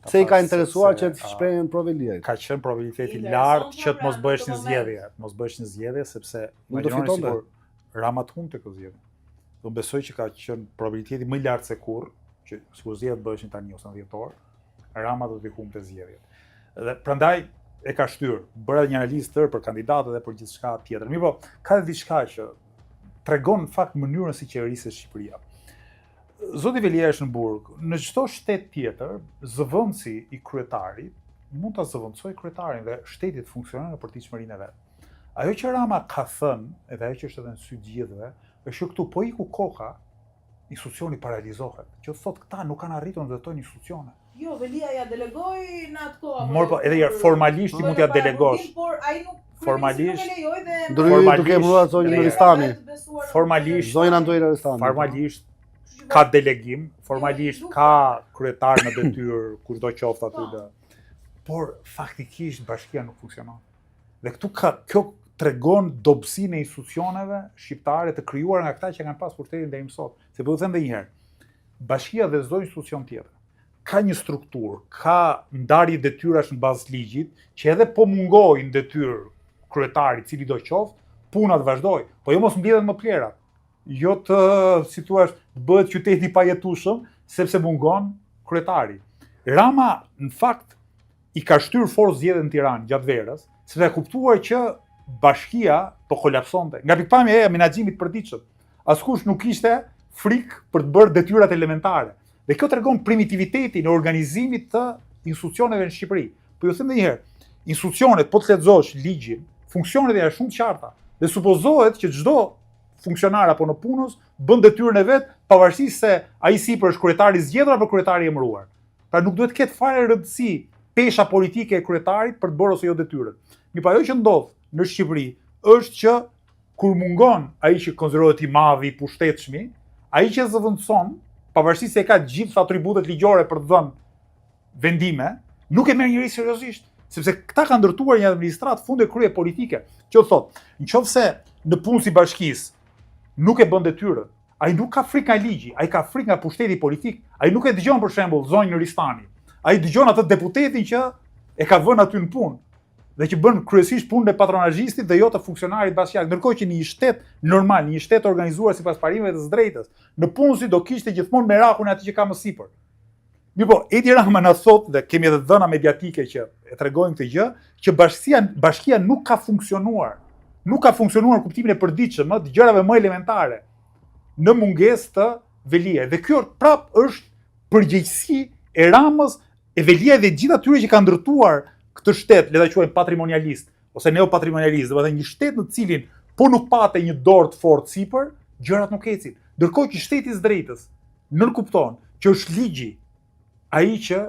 Se i ka interesuar që të shprehin provë ligjit. Ka qenë probabiliteti lartë që të mos bëhesh një zgjedhje, sepse imagjinoni sikur Rama të humbte këtë zgjedhje. Do besoj që ka qenë probabiliteti më i lartë se kurrë që sikur zgjedhjet bëheshin tani ose në dhjetor, Rama do të humbte zgjedhjet. Dhe prandaj e ka shtyr, bëra një analizë tërë për kandidatët dhe për gjithçka tjetër. Mirë po, ka edhe diçka që tregon në fakt mënyrën si qeverisë Shqipëria. Zoti Velia është në burg, në çdo shtet tjetër, zëvendësi i kryetarit mund ta zëvendësojë kryetarin dhe shteti të funksionon në përtitshmërinë e vet. Ajo që Rama ka thënë, edhe ajo që është edhe në sy gjithëve, është që këtu po iku koha, institucioni paralizohet. Që thotë këta nuk kanë arritur të ndërtojnë institucione. Jo, Velia ja delegoi në atë kohë. Mor po, edhe formalisht i mund t'ja delegosh. Por ai nuk formalisht duke mbruar zonjën Ristani. Formalisht zonjën Andoj Ristani. Formalisht ka delegim, formalisht ka kryetar në detyrë kushdo qoftë aty. Por faktikisht bashkia nuk funksionon. Dhe kjo tregon dobësinë e institucioneve shqiptare të krijuara nga këta që kanë pas pushtetin deri më sot. Se po u them edhe një herë, bashkia dhe çdo institucion tjetër ka një strukturë, ka ndarje detyrash në bazë ligjit, që edhe po mungojnë detyrë kryetarit, cili do qoftë, puna të vazhdoj, po jo mos mbledhen më plerat. Jo të, si thua, bëhet qyteti i pajetueshëm sepse mungon kryetari. Rama në fakt i ka shtyr fort zgjedhjen në Tiranë gjatë verës, sepse ka kuptuar që bashkia po kolapsonte. Nga pikpamja e menaxhimit të përditshëm, askush nuk kishte frikë për të bërë detyrat elementare. Dhe kjo tregon primitivitetin e organizimit të institucioneve në Shqipëri. Po ju them edhe një herë, institucionet, po të lexosh ligjin, funksionet janë shumë të qarta. Dhe supozohet që çdo funksionar apo në punës bën detyrën e vet, pavarësisht se ai sipër është kryetari i zgjedhur apo kryetari i emëruar. Pra nuk duhet të ketë fare rëndësi pesha politike e kryetarit për të bërë ose jo detyrën. Mirë, ajo që ndodh në Shqipëri është që kur mungon ai që konsiderohet i madh i pushtetshëm, ai që zëvendëson, pavarësisht se ka gjithë atributet ligjore për të dhënë vendime, nuk e merr njëri seriozisht, sepse këta kanë ndërtuar një administratë funde krye politike, që thotë, nëse në punë si bashkisë nuk e bën detyrën, ai nuk ka frikë nga ligji, ai ka frikë nga pushteti politik, ai nuk e dëgjon për shembull zonjën Ristani, ai dëgjon atë deputetin që e ka vënë aty në punë dhe që bën kryesisht punën e patronazhistit dhe jo të funksionarit bashkiak, ndërkohë që në një shtet normal, një shtet organizuar sipas parimeve të së drejtës, në punësi do kishte gjithmonë merakun e atij që ka më sipër. Mirë po, Edi Rama na thotë dhe kemi edhe dhëna mediatike që e tregojnë këtë gjë, që bashkia nuk ka funksionuar. Nuk ka funksionuar në kuptimin e përditshëm të gjërave më elementare në mungesë të Velia. Dhe kjo prap është përgjegjësi e Ramës, e Velia dhe gjithë atyre që kanë ndërtuar këtë shtet, le ta quajmë patrimonialist ose neopatrimonialist, domethënë një shtet në cilin po nuk pate një dorë të fortë sipër, gjërat nuk ecin. Ndërkohë që shteti i së drejtës nënkupton që është ligji ai që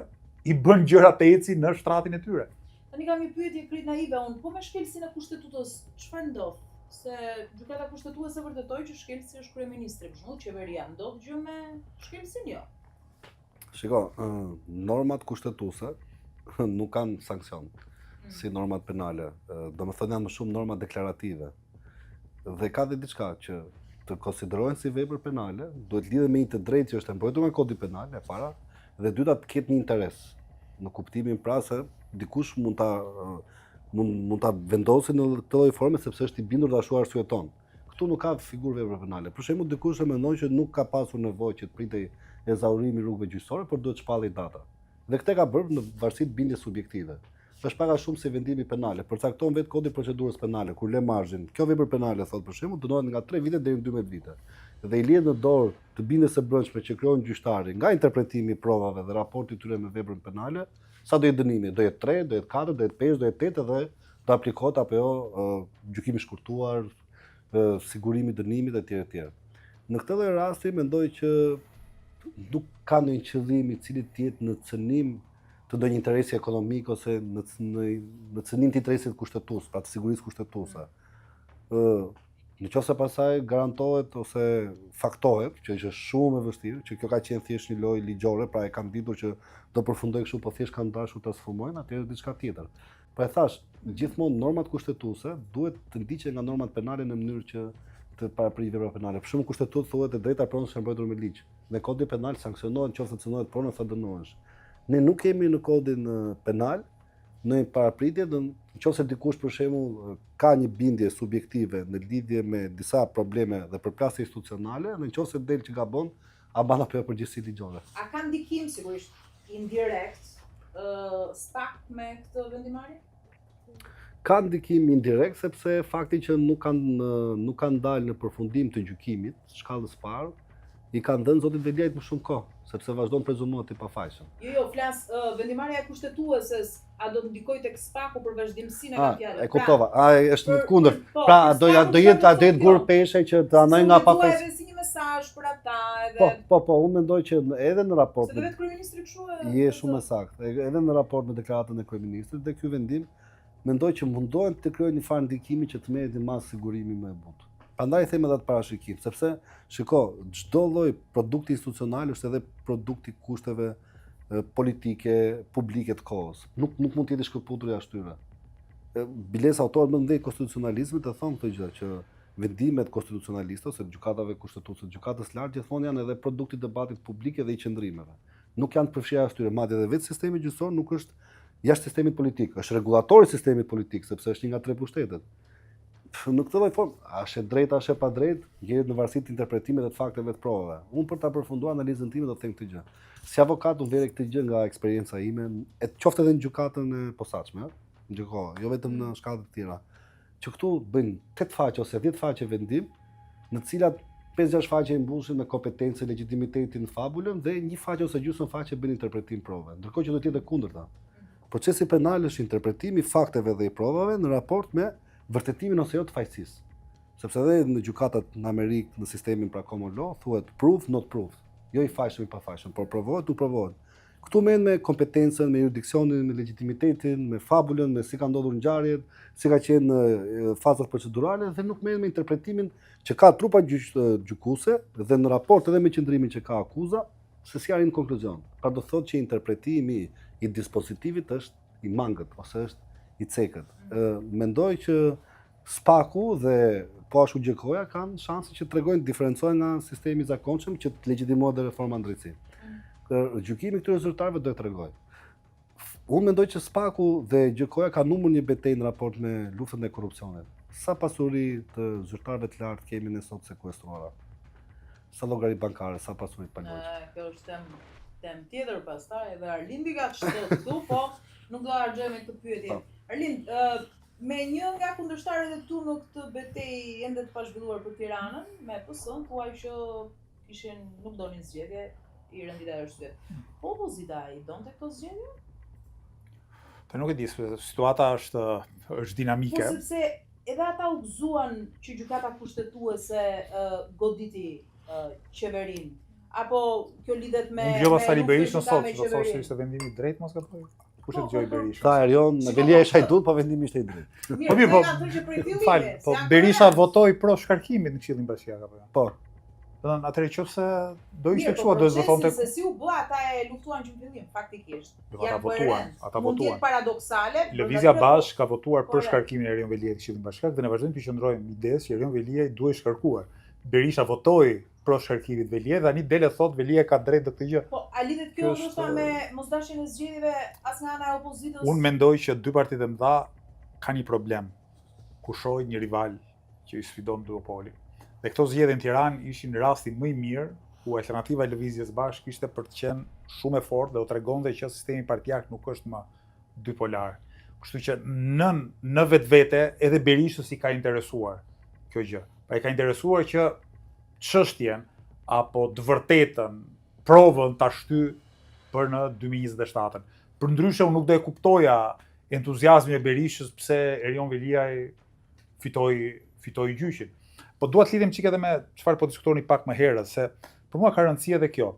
i bën gjërat të ecin në shtratin e tyre. Tani kam një pyetje krejt naive, unë po me shkelsin e kushtetutës, çfarë ndodh? Se gjykata kushtetuese vërtetoi që shkelsi është kryeministri, për shembull, qeveria ndodh gjë me shkelsin jo. Shiko, normat kushtetuese nuk kanë sankcion si normat penale. Domethënë janë më shumë norma deklarative. Dhe ka dhe diçka që të konsiderohen si vepër penale, duhet lidhet me një të drejtë që është mbrojtur nga kodi penal e para, dhe dyta të ketë një interes. Në kuptimin pra se dikush mund ta vendosë në këtë lloj forme sepse është i bindur ta shuar arsyeton. Këtu nuk ka figurë vepre penale. Për shembull, dikush e mendon që nuk ka pasur nevojë që të pritej ezaurimi i rrugëve gjyqësore, por duhet shpallej data. Dhe këtë ka bërë në varësi të bindjes subjektive. Është pak a shumë se vendimi penale, përcakton vetë kodi i procedurës penale, kur le margin. Kjo vepër penale thotë për shembull dënohet nga 3 vite deri në 12 vite. Dhe i lidh në dorë të bindjes së brendshme që krijon gjyqtari nga interpretimi i provave dhe raporti tyre me veprën penale, sa do jetë dënimi? Do jetë 3, do jetë 4, do jetë 5, do jetë 8 dhe do aplikohet apo jo gjykimi i shkurtuar, sigurimi i dënimit etj etj. Në këtë lloj rasti mendoj që nuk ka ndonjë qëllim i cili të jetë në cënim të ndonjë interesi ekonomik ose në cënim të interesit kushtetues, pra të sigurisë kushtetuese. Nëse pastaj garantohet ose faktohet, që është shumë e vështirë, që kjo ka qenë thjesht një lojë ligjore, pra e kanë ditur që do përfundoj kështu, po thjesht kanë dashur ta sfumojnë, atëherë diçka tjetër. Po e thash, gjithmonë normat kushtetuese duhet të ndiqen nga normat penale në mënyrë që të paraprijë vepra penale. Për shembull, kushtetues thuhet e drejta pronës është mbrojtur me ligj. Në kodin penal sanksionohet nëse cënohet pronës sa dënohesh. Ne nuk kemi në kodin penal në parapritje, nëse dikush për shembull ka një bindje subjektive në lidhje me disa probleme dhe përplasje institucionale, nëse del që gabon, a ban apo përgjegjësi ligjore. A ka ndikim sigurisht indirekt SPAK me këtë vendimarrje? Ka ndikim indirekt sepse fakti që nuk kanë dalë në përfundim të gjykimit, shkallës parë, i kanë dhënë zotit Veliajt më shumë kohë, sepse vazhdon prezumohet i pafajshëm. Jo, flas vendimarrja e kushtetueses, a do të ndikojë tek SPAK-u për vazhdimsinë e kapitales? E kuptova. Është në kundër. Po, Pra do jetë gur peshe që të anoj nga pafajshëm. Edhe si një mesazh për ata edhe. Po, unë mendoj që edhe në raport. Se vetë kryeministri kështu je shumë e saktë. Edhe në raport me deklaratën e kryeministrit dhe ky vendim mendoj që mundohen të krijojnë një farë ndikimi që të merret një masë sigurimi më e butë. Prandaj them edhe atë parashikim, sepse shiko, çdo lloj produkti institucional është edhe produkti kushteve politike, publike të kohës. Nuk mund të jetë shkëputur jashtë tyre. Biles autorët më ndej konstitucionalizmit e thonë këtë gjë që vendimet konstitucionaliste ose gjykatave kushtetuese, gjykatës lartë gjithmonë janë edhe produkti i debatit publik dhe i qëndrimeve. Nuk janë të përfshirë jashtë tyre, madje edhe vetë sistemi gjyqësor nuk është jashtë sistemit politik, është regulatori i sistemit politik sepse është një nga 3 pushtetet. Në këtë lloj formë, a është e drejtë, a është e pa drejtë, ngjehet në varësi të interpretimit dhe të fakteve të provave. Unë për ta përfunduar analizën time do të them këtë gjë. Si avokat unë vlerë këtë gjë nga eksperienca ime, qoftë edhe në gjykatën e posaçme, në gjykohë, jo vetëm në shkallë të tjera, që këtu bëjnë 8 faqe ose 10 faqe vendim, në të cilat 5-6 faqe i mbushin me kompetencë, legitimitetin, fabulën dhe një faqe ose gjysmë faqe bën interpretim prove. Ndërkohë që do të jetë e kundërta. Procesi penal është interpretimi i fakteve dhe i provave në raport me vërtetimin ose jo të fajësisë. Sepse edhe në gjykatat në Amerikë, në sistemin pra common law, thuhet proof, not proof. Jo i fajshëm i pafajshëm, por provohet, nuk provohet. Këtu merren me kompetencën, me jurisdiksionin, me legitimitetin, me fabulën, me si ka ndodhur ngjarjet, si ka qenë fazat procedurale dhe nuk merren me interpretimin që ka trupa gjykuese dhe në raport edhe me qëndrimin që ka akuza, se si arrin në konkluzion. Pra do thotë që interpretimi i dispozitivit është i mangët ose është i cekët. Mendoj që SPAK-u dhe po ashtu gjykoja kanë shanse që tregojnë diferencohen nga sistemi i zakonshëm që të legjitimohet dhe reforma në drejtësi. Gjykimi këtyre zyrtarëve do të tregojë. Unë mendoj që SPAK-u dhe gjykoja kanë numër një betejë në raport me luftën e korrupsionit. Sa pasuri të zyrtarëve të lartë kemi ne sot sekuestruara? Sa llogari bankare, sa pasuri të paguajtura? Kjo është tem tjetër pastaj edhe Arlindi ka çdo këtu, po nuk do harxojmë këtë pyetje. Arlind, me një nga kundërshtarët e tu në këtë betejë ende të pazhvilluar për Tiranën, me PS-n, thuaj që nuk donin zgjedhje, i rendita arsye. Po opozita i donte këto zgjedhje? Të nuk e di, situata është dinamike. Po sepse edhe ata u gëzuan që gjykata kushtetuese goditi qeverinë. Apo kjo lidhet me Ngjova Sali Berishën sot, do thoshte ishte vendimi i drejtë mos gaboj. Kush e dëgjoi Berishën? Ta Erion, Velia ishte hajdut, po vendimi ishte i drejtë. Po mirë, po Berisha votoi pro shkarkimit në Këshillin Bashkiak apo jo? Po. Domethënë atëherë nëse do ishte kështu, do të votonte. Se si u bë, ata e luftuan që në fillim, faktikisht. Ata votuan. Mund të jetë paradoksale. Lëvizja Bashk ka votuar për shkarkimin e Erion Veliajt në Këshillin Bashkiak dhe ne vazhdojmë të qëndrojmë midis që Erion Veliaj duhet shkarkuar. Berisha votoi pro shkarkimit Veliaj dhe tani dele thot Veliaj ka drejtë të këtë gjë. Po, a lidhet kjo ndoshta me mosdashjen e zgjedhjeve as nga ana e opozitës? Unë mendoj që dy partitë e mëdha kanë një problem. Kushojnë një rival që i sfidon duopoli. Dhe këto zgjedhje në Tiranë ishin rasti më i mirë ku alternativa e Lëvizjes Bashk ishte për të qenë shumë e fortë dhe u tregonte që sistemi partijak nuk është më dypolar. Kështu që në vetvete edhe Berishës i ka interesuar kjo gjë. Pra i ka interesuar që çështjen apo të vërtetën, provën ta shty për në 2027. Përndryshe unë nuk do e kuptoja entuziazmin e Berishës pse Erion Veliaj fitoi gjyqin. Po dua të lidhem çik edhe me çfarë po diskutoni pak më herët, se për mua ka rëndësi edhe kjo.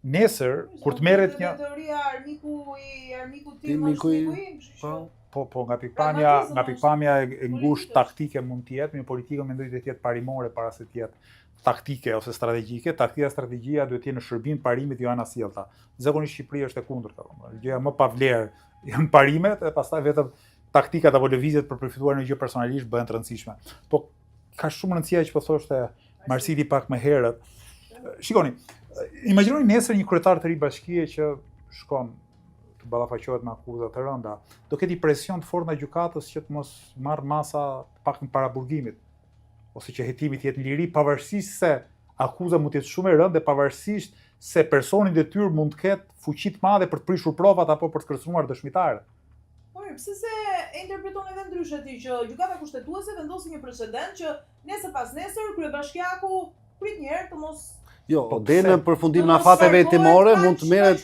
Nesër kur të merret një teoria armiku tim është miku im, po nga pikpamja e ngushtë taktike mund të jetë, në politikën mendoj të jetë parimore para se të jetë taktike ose strategjike. Strategjia duhet të jetë në shërbim parimit jo ana sjellta. Zakonisht Shqipëria është e kundërta. Gjëja më pa vlerë janë parimet e pastaj vetëm taktikat apo lëvizjet për përfituar në gjë personalisht bëhen të rëndësishme. Po ka shumë rëndësia që po thoshte Marsiti pak më herët. Shikoni, imagjinoni nesër një kryetar të ri bashkie që shkon të ballafaqohet me akuza të rënda, do ketë presion të fortë nga gjykatës që të mos marrë masa të paktën para burgimit, ose që hetimi të jetë në liri, pavarësisht se akuza mund të jetë shumë e rëndë, pavarësisht se personi i detyrë mund të ketë fuqi të madhe për të prishur provat apo për të kërcënuar dëshmitarët. Po, pse se e interpreton edhe ndryshe ti që gjykata kushtetuese vendosi një precedent që nesër pas nesër kryebashkiaku prit një herë të mos Jo, deri në përfundimin e fateve hetimore mund të merret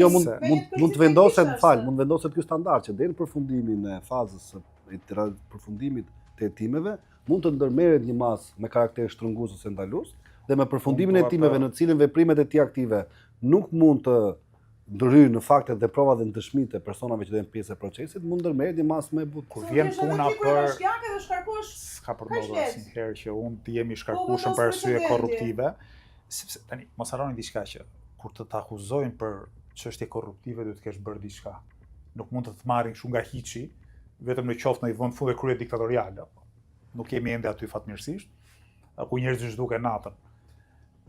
mund të vendoset, mund vendoset ky standard që deri në përfundimin e fazës së përfundimit të hetimeve mund të ndërmerret një masë me karakter shtrëngues ose ndalues dhe me përfundimin e hetimeve në cilën veprimet e tij aktive nuk mund të ndryjnë në fakte dhe provat dhe në dëshmitë e personave që do jenë pjesë e procesit, mund ndërmerret një masë më e butë. Kur vjen puna për s'ka për ndodhur asnjëherë që unë të jemi shkarkueshëm për arsye korruptive. Sepse tani mos harroni diçka që kur të akuzojnë për çështje korruptive duhet të kesh bërë diçka. Nuk mund të marrin kështu nga hiçi, vetëm në qoftë në një vend fund krye diktatorial. Nuk jemi ende aty fatmirësisht, ku njerëzit zhduken natën.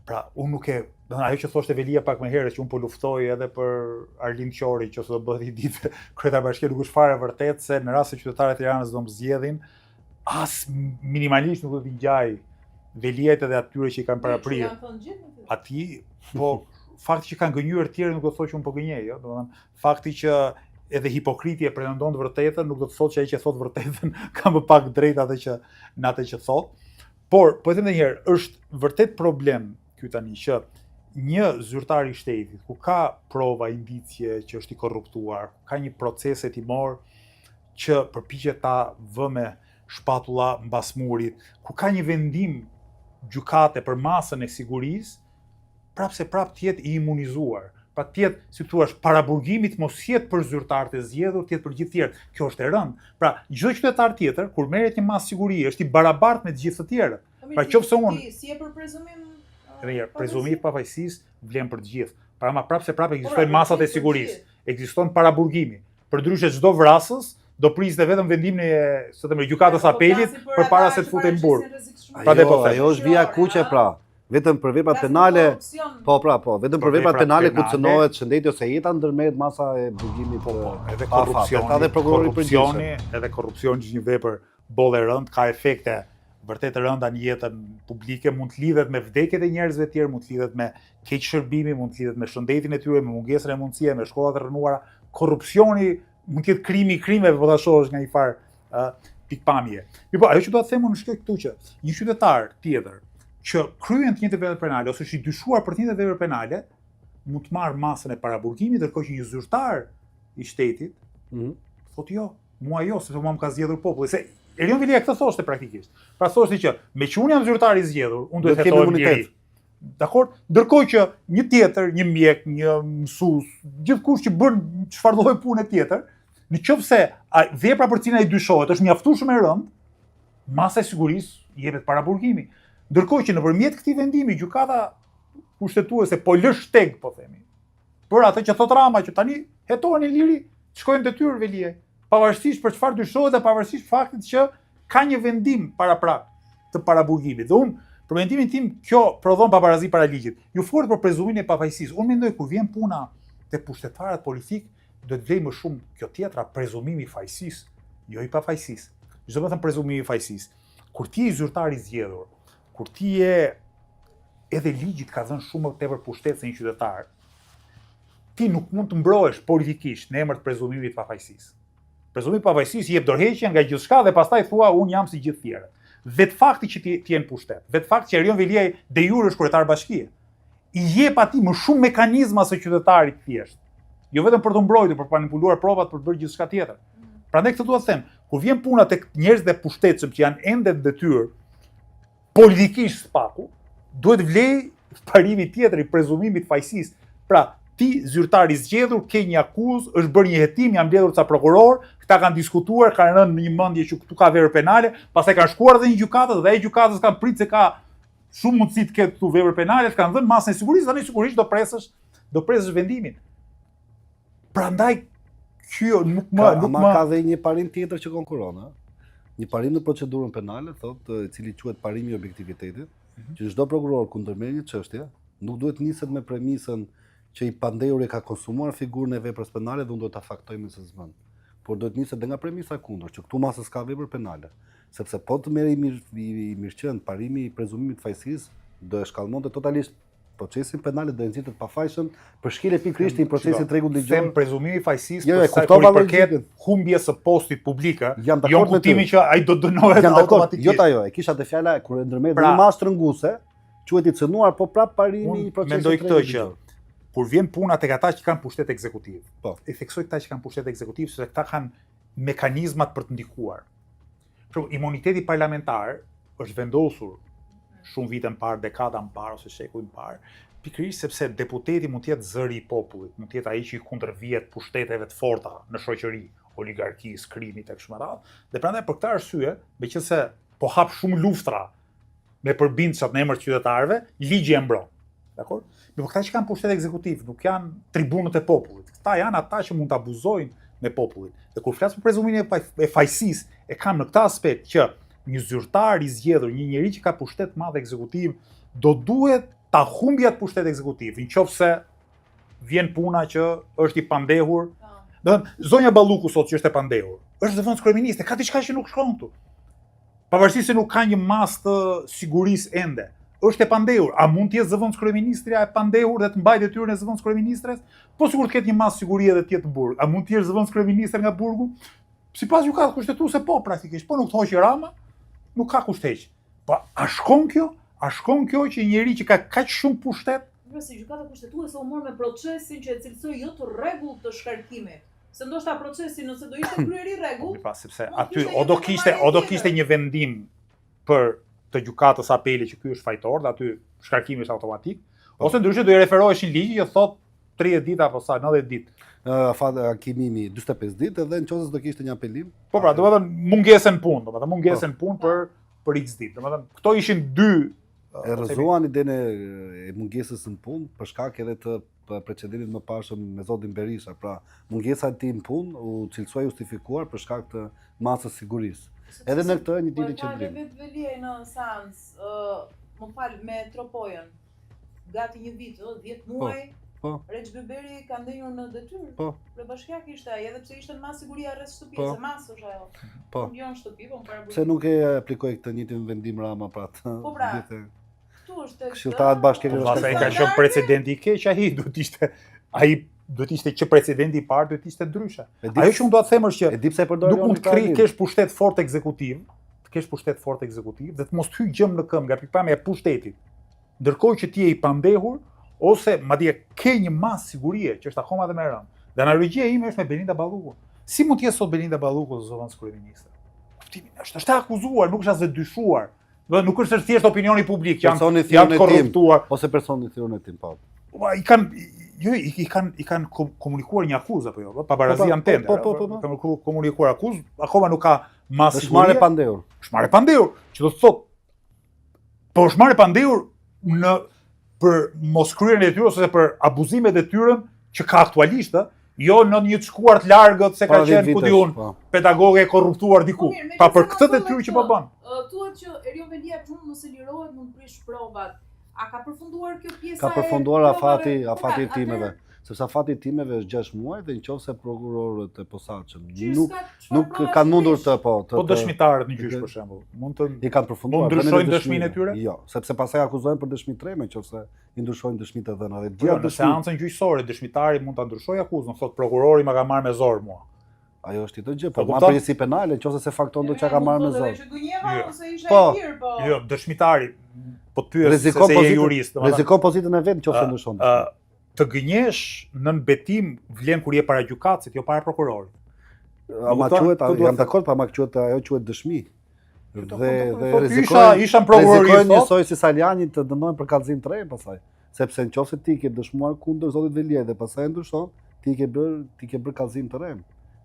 Pra, unë nuk ajo që thoshte Velia pak më herët që unë po luftoj edhe për Arlind Qori që do bëhet një ditë kryetar bashkie, nuk është fare vërtet se në rast se qytetarët e Tiranës do mbzgjedhin, as minimalisht nuk do t'i ngjaj Veliajt edhe atyre që i kanë paraprirë. Ati, po, fakti që kanë gënjur të tjerë nuk do të thotë që unë po gënjej, jo? Domethënë, fakti që edhe hipokriti e pretendon të vërtetën nuk do të thotë që ai që thot vërtetën ka më pak drejt në atë që thot. Por, po them edhe një herë, është vërtet problem ky tani që një zyrtar i shtetit ku ka prova, indicie që është i korruptuar, ka një proces hetimor që përpiqet ta vë me shpatulla mbas murit, ku ka një vendim gjykate për masën e sigurisë, prapse të jetë i imunizuar. Pra të jetë, si thua, para burgimit mos jetë për zyrtarët e zgjedhur, të jetë për gjithë tjerët. Kjo është e rëndë. Pra, çdo qytetar tjetër kur merret një masë sigurie, është i barabartë me të gjithë të tjerët. Pra qofse unë si e për prezumim prezumimi i pavajsisë vlen për të gjithë. Pra ma prapse ekzistojnë masat e sigurisë. Ekziston para burgimi. Përndryshe çdo vrasës do priste vetëm vendimin e gjykatës apelit përpara se të futej në burg. Ajo është vija kuqe pra. Vetëm për veprat penale, vetëm për veprat penale ku cënohet shëndeti ose jeta ndërmjet masa e burgimit edhe korrupsioni, edhe korrupsioni është një vepër bollë e rëndë, ka efekte vërtet të rënda në jetën publike, mund të lidhet me vdekjet e njerëzve të tjerë, mund të lidhet me keqshërbimi, mund të lidhet me shëndetin e tyre, me mungesën e mundësie, me shkollat e rënuara. Korrupsioni mund të jetë krimeve, po ta shohësh nga një farë pikpamje. Po ajo që do të them unë është këtu që një qytetar tjetër që kryen të njëjtë vepra penale ose është i dyshuar për të njëjtë vepra penale, mund të marrë masën e paraburgimit, ndërkohë që një zyrtar i shtetit thotë jo, mua jo, sepse mua më ka zgjedhur populli. Se Erion Velia këtë thoshte praktikisht. Pra thoshte që me që unë jam zyrtar i zgjedhur, unë duhet të hetoj imunitet. Dakor? Ndërkohë që një tjetër, një mjek, një mësues, gjithkush që bën çfarë lloj pune tjetër, nëse vepra për cilën ai dyshohet është mjaftuar shumë e rëndë, masa e sigurisë jepet paraburgimi. Ndërkohë që nëpërmjet këtij vendimi gjykata kushtetuese po lë shteg, po themi, për atë që thot Rama që tani hetohen në liri, shkojnë detyrë Velie, pavarësisht për çfarë dyshohet dhe pavarësisht faktit që ka një vendim paraprak të paraburgimit. Dhe unë, për mendimin tim, kjo prodhon paparazi para ligjit. Ju folët për prezumimin e pafajësisë. Unë mendoj kur vjen puna te pushtetarët politik, do të vlej më shumë kjo tjetra, prezumimi i fajësisë, jo i pafajësisë. Çdo më thënë prezumimi i fajësisë. Kur ti je zyrtar i zgjedhur, kur ti je edhe ligji ka dhënë shumë tepër pushtet se një qytetar, ti nuk mund të mbrohesh politikisht në emër të prezumimit të pafajësisë. Prezumimi i pafajësisë jep dorëheqje nga gjithçka dhe pastaj thua unë jam si gjithë tjerët. Vetë fakti që ti je në pushtet, vetë fakti që Erion Velia de jure është kryetar bashkie, i jep atij më shumë mekanizma se qytetarit thjesht. Jo vetëm për të mbrojtur, për të manipuluar provat, për të bërë gjithçka tjetër. Prandaj këtë dua të them, kur vjen puna tek njerëzit e pushtetshëm që janë ende në detyrë, politikisht spaku, duhet vlej parimi tjetër i prezumimit fajësisë. Pra, ti zyrtar i zgjedhur ke një akuzë, është bërë një hetim, janë mbledhur ca prokuror, këta kanë diskutuar, kanë rënë në një mendje që këtu ka vepër penale, pastaj kanë shkuar edhe një gjykatë dhe ai gjykatës kanë pritë se ka shumë mundësi të ketë këtu vepër penale, kanë dhënë masën e sigurisë, tani sigurisht do presësh vendimin. Prandaj kjo nuk ka dhe një parim tjetër që konkuron, ha? Një parim në procedurën penale, thotë, i cili quhet parimi i objektivitetit, që çdo prokuror kur ndërmerr një çështje, nuk duhet niset me premisën që i pandehuri ka konsumuar figurën e veprës penale dhe unë do ta faktoj me se s'bën. Por do të niset edhe nga premisa kundër, që këtu masë s'ka vepër penale. Sepse po të merr i mirëqen parimi i prezumimit fajësisë, do e shkallmonte totalisht procesin penal dhe nxitet pafajshëm për shkile pikërisht i procesit rregull ligjor. Them prezumimi i fajësisë Jo, për e sa i kuptova përket logjikën. humbjes së postit publike, Jam jo dakord me ty. kuptimi që ai do dënohet Jam dakord, automatikisht. jo ajo, e kisha të fjala kur e ndërmend Pra- një mas trënguese, quhet i cënuar, po prap parimi i Unë procesit mendoj këtë rregull që ligjor. kur vjen puna tek ata që kanë pushtet ekzekutiv. Po. E theksoj këta që kanë pushtet ekzekutiv sepse këta kanë mekanizmat për të ndikuar. Për shembull, imuniteti parlamentar është vendosur shumë vite më parë, dekada më parë ose shekuj më parë, pikërisht sepse deputeti mund të jetë zëri i popullit, mund të jetë ai që i kundërvjet pushteteve të forta në shoqëri, oligarkisë, krimit e kështu me radhë, dhe prandaj për këtë arsye, meqense po hap shumë luftra me përbindësat në emër të qytetarëve, ligji e mbron. Dakor? Por këta që kanë pushtet ekzekutiv nuk janë tribunët e popullit. Këta janë ata që mund të abuzojnë me popullin. Dhe kur flas për prezumimin e fajësisë, e kam në këtë aspekt që një zyrtar i zgjedhur, një njerëz që ka pushtet madh ekzekutiv, do duhet ta humbi atë pushtet ekzekutiv, nëse vjen puna që është i pandehur. Do të thënë, zonja Balluku sot që është e pandehur, është zëvendës kryeministe, ka diçka që nuk shkon këtu. Pavarësisht se nuk ka një masë të sigurisë ende, është e pandehur. A mund të jetë zëvendës kryeministrja e pandehur dhe të mbajë detyrën e zëvendës kryeministres? Po sigurt të ketë një masë sigurie edhe të jetë në burg. A mund të jesh zëvendës kryeministër nga burgu? Sipas gjykatës kushtetuese po praktikisht, po nuk të hoqë Rama, nuk ka kushteq. Po a shkon kjo? A shkon kjo që një njeri që ka kaq shumë pushtet? Se gjykata kushtetuese u mor me procesin që e cilësoi jo të rregullt të shkarkimit. Se ndoshta procesi nëse do ishte kryer i rregullt, Pra, sepse mund aty kishte o do një kishte marrëdhënie kishte një vendim për të gjykatës apeli që ky është fajtor, dhe aty shkarkimi është automatik, ose ndryshe do i referoheshin ligji që thot 30 ditë apo sa 90 ditë. Akimimi 45 ditë dhe nëse do kishte një apelim. Po pra, domethënë mungesën punë, domethënë mungesën punë për X ditë. Domethënë këto ishin dy E rrëzuan idenë e mungesës në punë për shkak edhe të precedentit më parshëm me zotin Berisha. Pra, mungesa e tij në punë u cilësoi justifikuar për shkak të masës sigurisë. Edhe në këtë një ditë qendrim. vetë Veliaj në seancë, më fal, me Tropojën, gati një vit, 10 muaj, Po. Rex Beberi ka ndenjur në detyrë. Po. Bashkiak ishte ai, edhe pse ishte në masë siguria rreth shtëpisë, Po. se masë është ajo. Po. Unë jo në shtëpi, po më para. Pse nuk e aplikoi këtë njëjtin vendim Rama pra të Po pra. vite. Këtu është Këshilltarët bashkëkohore. Mbas ai ka qenë precedenti i keq, ai duhet ishte që precedenti i parë duhet ishte ndryshe. Ajo që unë do të them është që E di pse e përdor nuk mund të kesh pushtet fort ekzekutiv, dhe të mos hyj gjëm në këmbë nga pikpamja e pushtetit. Ndërkohë që ti je i pandehur ose madje ke një masë sigurie që është akoma dhe më e rëndë. Dhe analogjia ime është me Belinda Balluku. Si mund të jetë sot Belinda Balluku zëvendës kryeministër? Kuptimi është e akuzuar, nuk është as e dyshuar. Do nuk është thjesht opinioni publik që janë të korruptuar ose personi thirrën e tim, po. I kanë komunikuar një akuzë apo jo, pa barazi antende. Kanë komunikuar akuzë, akoma nuk ka masë sigurie. Është marrë pandehur. Është marrë pandehur, që do të thotë po është marrë pandehur për mos kryerjen e tyre ose për abuzimet e tyre që ka aktualisht, jo në një të shkuar të largët se ka qenë ku diun pedagoge e korruptuar diku. Pa për këtë detyrë që po bën. Thuhet që Erion Velia shumë nëse lirohet mund prish provat. A ka përfunduar kjo pjesa? Ka përfunduar afati i timeve. Sepse afati i timeve është 6 muaj dhe nëse prokurorët e posaçëm nuk kanë mundur të po dëshmitarët në gjyq për shembull, mund të i kanë përfunduar. Mund ndryshojnë dëshminë e tyre? Jo, sepse pastaj akuzohen për dëshmi treme nëse i ndryshojnë dëshmitë e dhëna dhe gjithë në seancën gjyqësore dëshmitari mund ta ndryshojë akuzën, thotë prokurori më ka marrë me zor mua. Ajo është tjetër gjë, po marrë përgjegjësi penale nëse se fakton do çka ka marrë me zor. Jo, dëshmitari po të pyes se je jurist, rrezikon pozitën e vet nëse ndryshon. Të gënjesh në betim vlen kur je para gjykatësit, jo para prokurorit. Ama quhet, jam dakord, pa ma quhet ajo quhet dëshmi. Dhe isha prokurori njësoj si Saliani të dënojnë për kallëzim të re pastaj, sepse nëse ti ke dëshmuar kundër zotit Veliaj dhe pastaj ndryshon, ti ke bër kallëzim të re.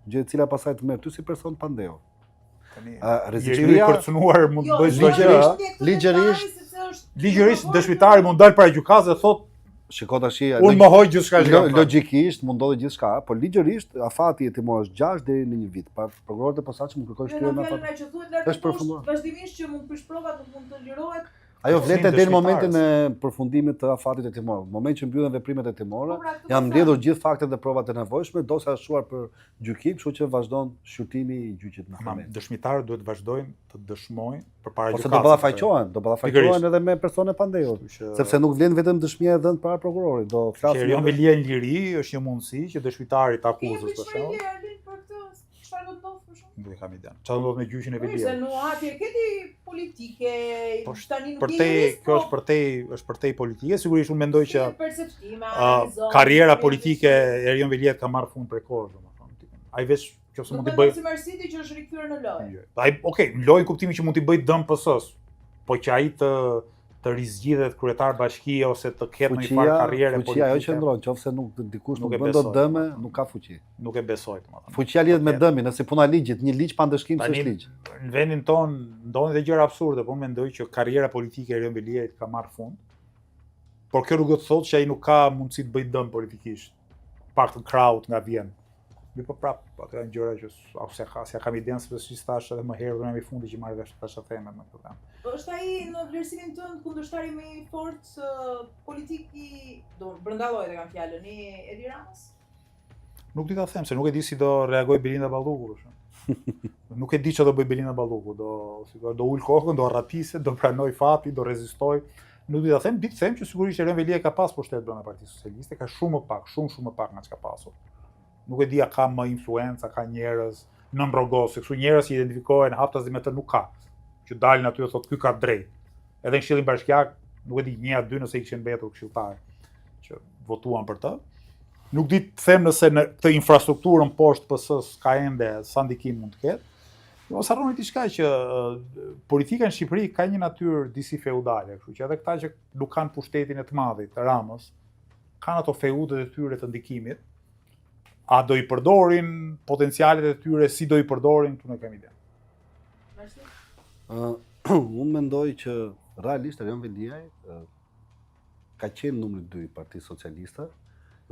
Gjë e cila pastaj të merr ty si person pandehur. Rrezikimi i kërcënuar mund të bëjë çdo gjë. Ligjërisht dëshmitari mund dal para gjykatës dhe thotë shiko tash, unë mohoj gjithçka. Logjikisht mund ndodhë gjithçka, por ligjërisht afati i timor është 6 deri në 1 vit. Prokurorët e posaçëm kërkojnë shkrimin e afatit. Është përfunduar. Vazhdimisht që mund prish provat, nuk mund të lirohet. Ajo vlete deri në momentin e përfundimit të afatit të Timor. Në moment që mbyllen veprimet e Timorë, janë mbledhur gjithë faktet dhe provat e nevojshme, dosja është shuar për gjykim, kështu që vazhdon shqyrtimi i gjyqit në Hamet. Dëshmitarët duhet vazhdojnë të dëshmojnë përpara gjykatës. Ose do ballafaqohen edhe me persone pandehur, sepse nuk vlen vetëm dëshmia e dhënë para prokurorit, do flasim. Erion Velia në liri është një mundësi që dëshmitari të akuzës për shembull. Nuk e kam iden. Çfarë ndodh me gjyqin e Veliut? Se në atje këti politike, tani nuk kjo është përtej politike, sigurisht unë mendoj që karriera politike e Erion Veliut ka marrë fund prej kohës, domethënë. Ai veç nëse mund të bëj. Si Marsiti që është rikthyer në lojë. Ai, okay, në lojë kuptimi që mund t'i bëj dëm PS-s, po që ai të rizgjidhet kryetar bashkie ose të ketë një farë karriere politike. Fuqia ajo qëndron, qofse nuk dikush nuk bën dot dëme, nuk ka fuqi. Nuk e besoj, domethënë. Fuqia lidhet me dëmin, nëse puna ligjit, një ligj pa ndëshkim s'është ligj. Në vendin ton ndodhin edhe gjëra absurde, por unë mendoj që karriera politike e Erion Veliut ka marrë fund. Por kjo nuk do të thotë që ai nuk ka mundësi të bëjë dëm politikisht. Paktën kraut nga vjen. Mi po prap, ato janë gjëra që ose ja kam idenë se si thash edhe më herë në fundi që marrë vesh tash themet me këtë temë. Është ai në vlerësimin tënd kundërshtari më i fortë politik i brenda llojit e kam fjalën i Edi Ramës? Nuk di ta them se nuk e di si do reagoj Belinda Balluku për shemb. Nuk e di çfarë do bëj Belinda Balluku, do ul kokën, do arratisë, do pranoj fati, do rezistoj. Nuk di ta them, di të them që sigurisht Erion Velia ka pas pushtet brenda Partisë Socialiste, ka shumë më pak, shumë më pak nga çka pasur. Nuk e di a ka më influenca, ka njerëz nën rrogos, se kështu njerëz që identifikohen haptas me të nuk ka. Që dalin aty dhe thotë ky ka drejt. Edhe në Këshillin Bashkiak, nuk e di 1 a 2 nëse i kishin mbetur këshilltarë që votuan për të. Nuk di të them nëse në këtë infrastrukturën poshtë PS-s ka ende sa ndikim mund të ketë. Mos harroni diçka që politika në Shqipëri ka një natyrë disi feudale, kështu që edhe këta që nuk kanë pushtetin e të madhit të Ramës, kanë ato feudet e tyre të ndikimit. A do i përdorin potencialet e tyre, si do i përdorin, këtu nuk kam ide. Unë mendoj që realisht Erion Veliaj ka qenë numri 2 i Partisë Socialiste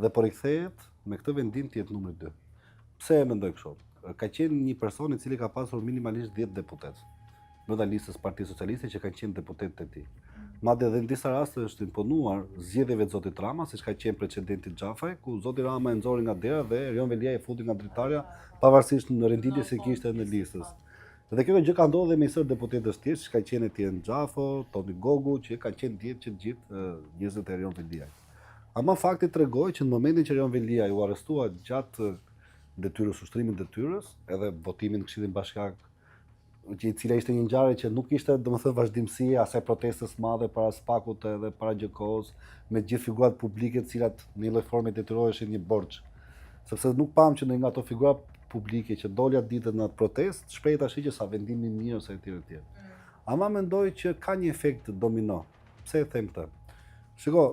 dhe po rikthehet me këtë vendim të jetë numri 2. Pse e mendoj kështu? Ka qenë një person i cili ka pasur minimalisht 10 deputet brenda listës Partisë Socialiste që kanë qenë deputet të tij. Madje edhe në disa raste është imponuar zgjedhjeve të zotit Rama, siç ka qenë precedenti Xhafaj, ku zoti Rama e nxori nga dera dhe Erion Veliaj e futi nga dritarja, pavarësisht në renditjes që kishte në listës. Dhe kjo gjë ka ndodhur me sër deputetësh tjerë, që ka qenë Etien Xhafo, Toni Gogu, që kanë qenë djetë që gjithë njerëzit e Erion Veliaj. Ama fakti tregoi që në momentin që Erion Veliaj u arrestua gjatë detyrës, ushtrimit detyrës, edhe votimin në Këshillin Bashkiak, që i cila ishte një ngjarje që nuk ishte domethënë vazhdimsi asaj protestës madhe para Spakut edhe para GK-s, me gjithë figurat publike të cilat në një lloj forme detyroheshin një borxh. Sepse nuk pam që në nga ato figura publike që dolja ditët në atë protestë, shpejt tash që sa vendimi mirë ose etj etj. Ama mendoj që ka një efekt domino. Pse e them këtë? Shiko,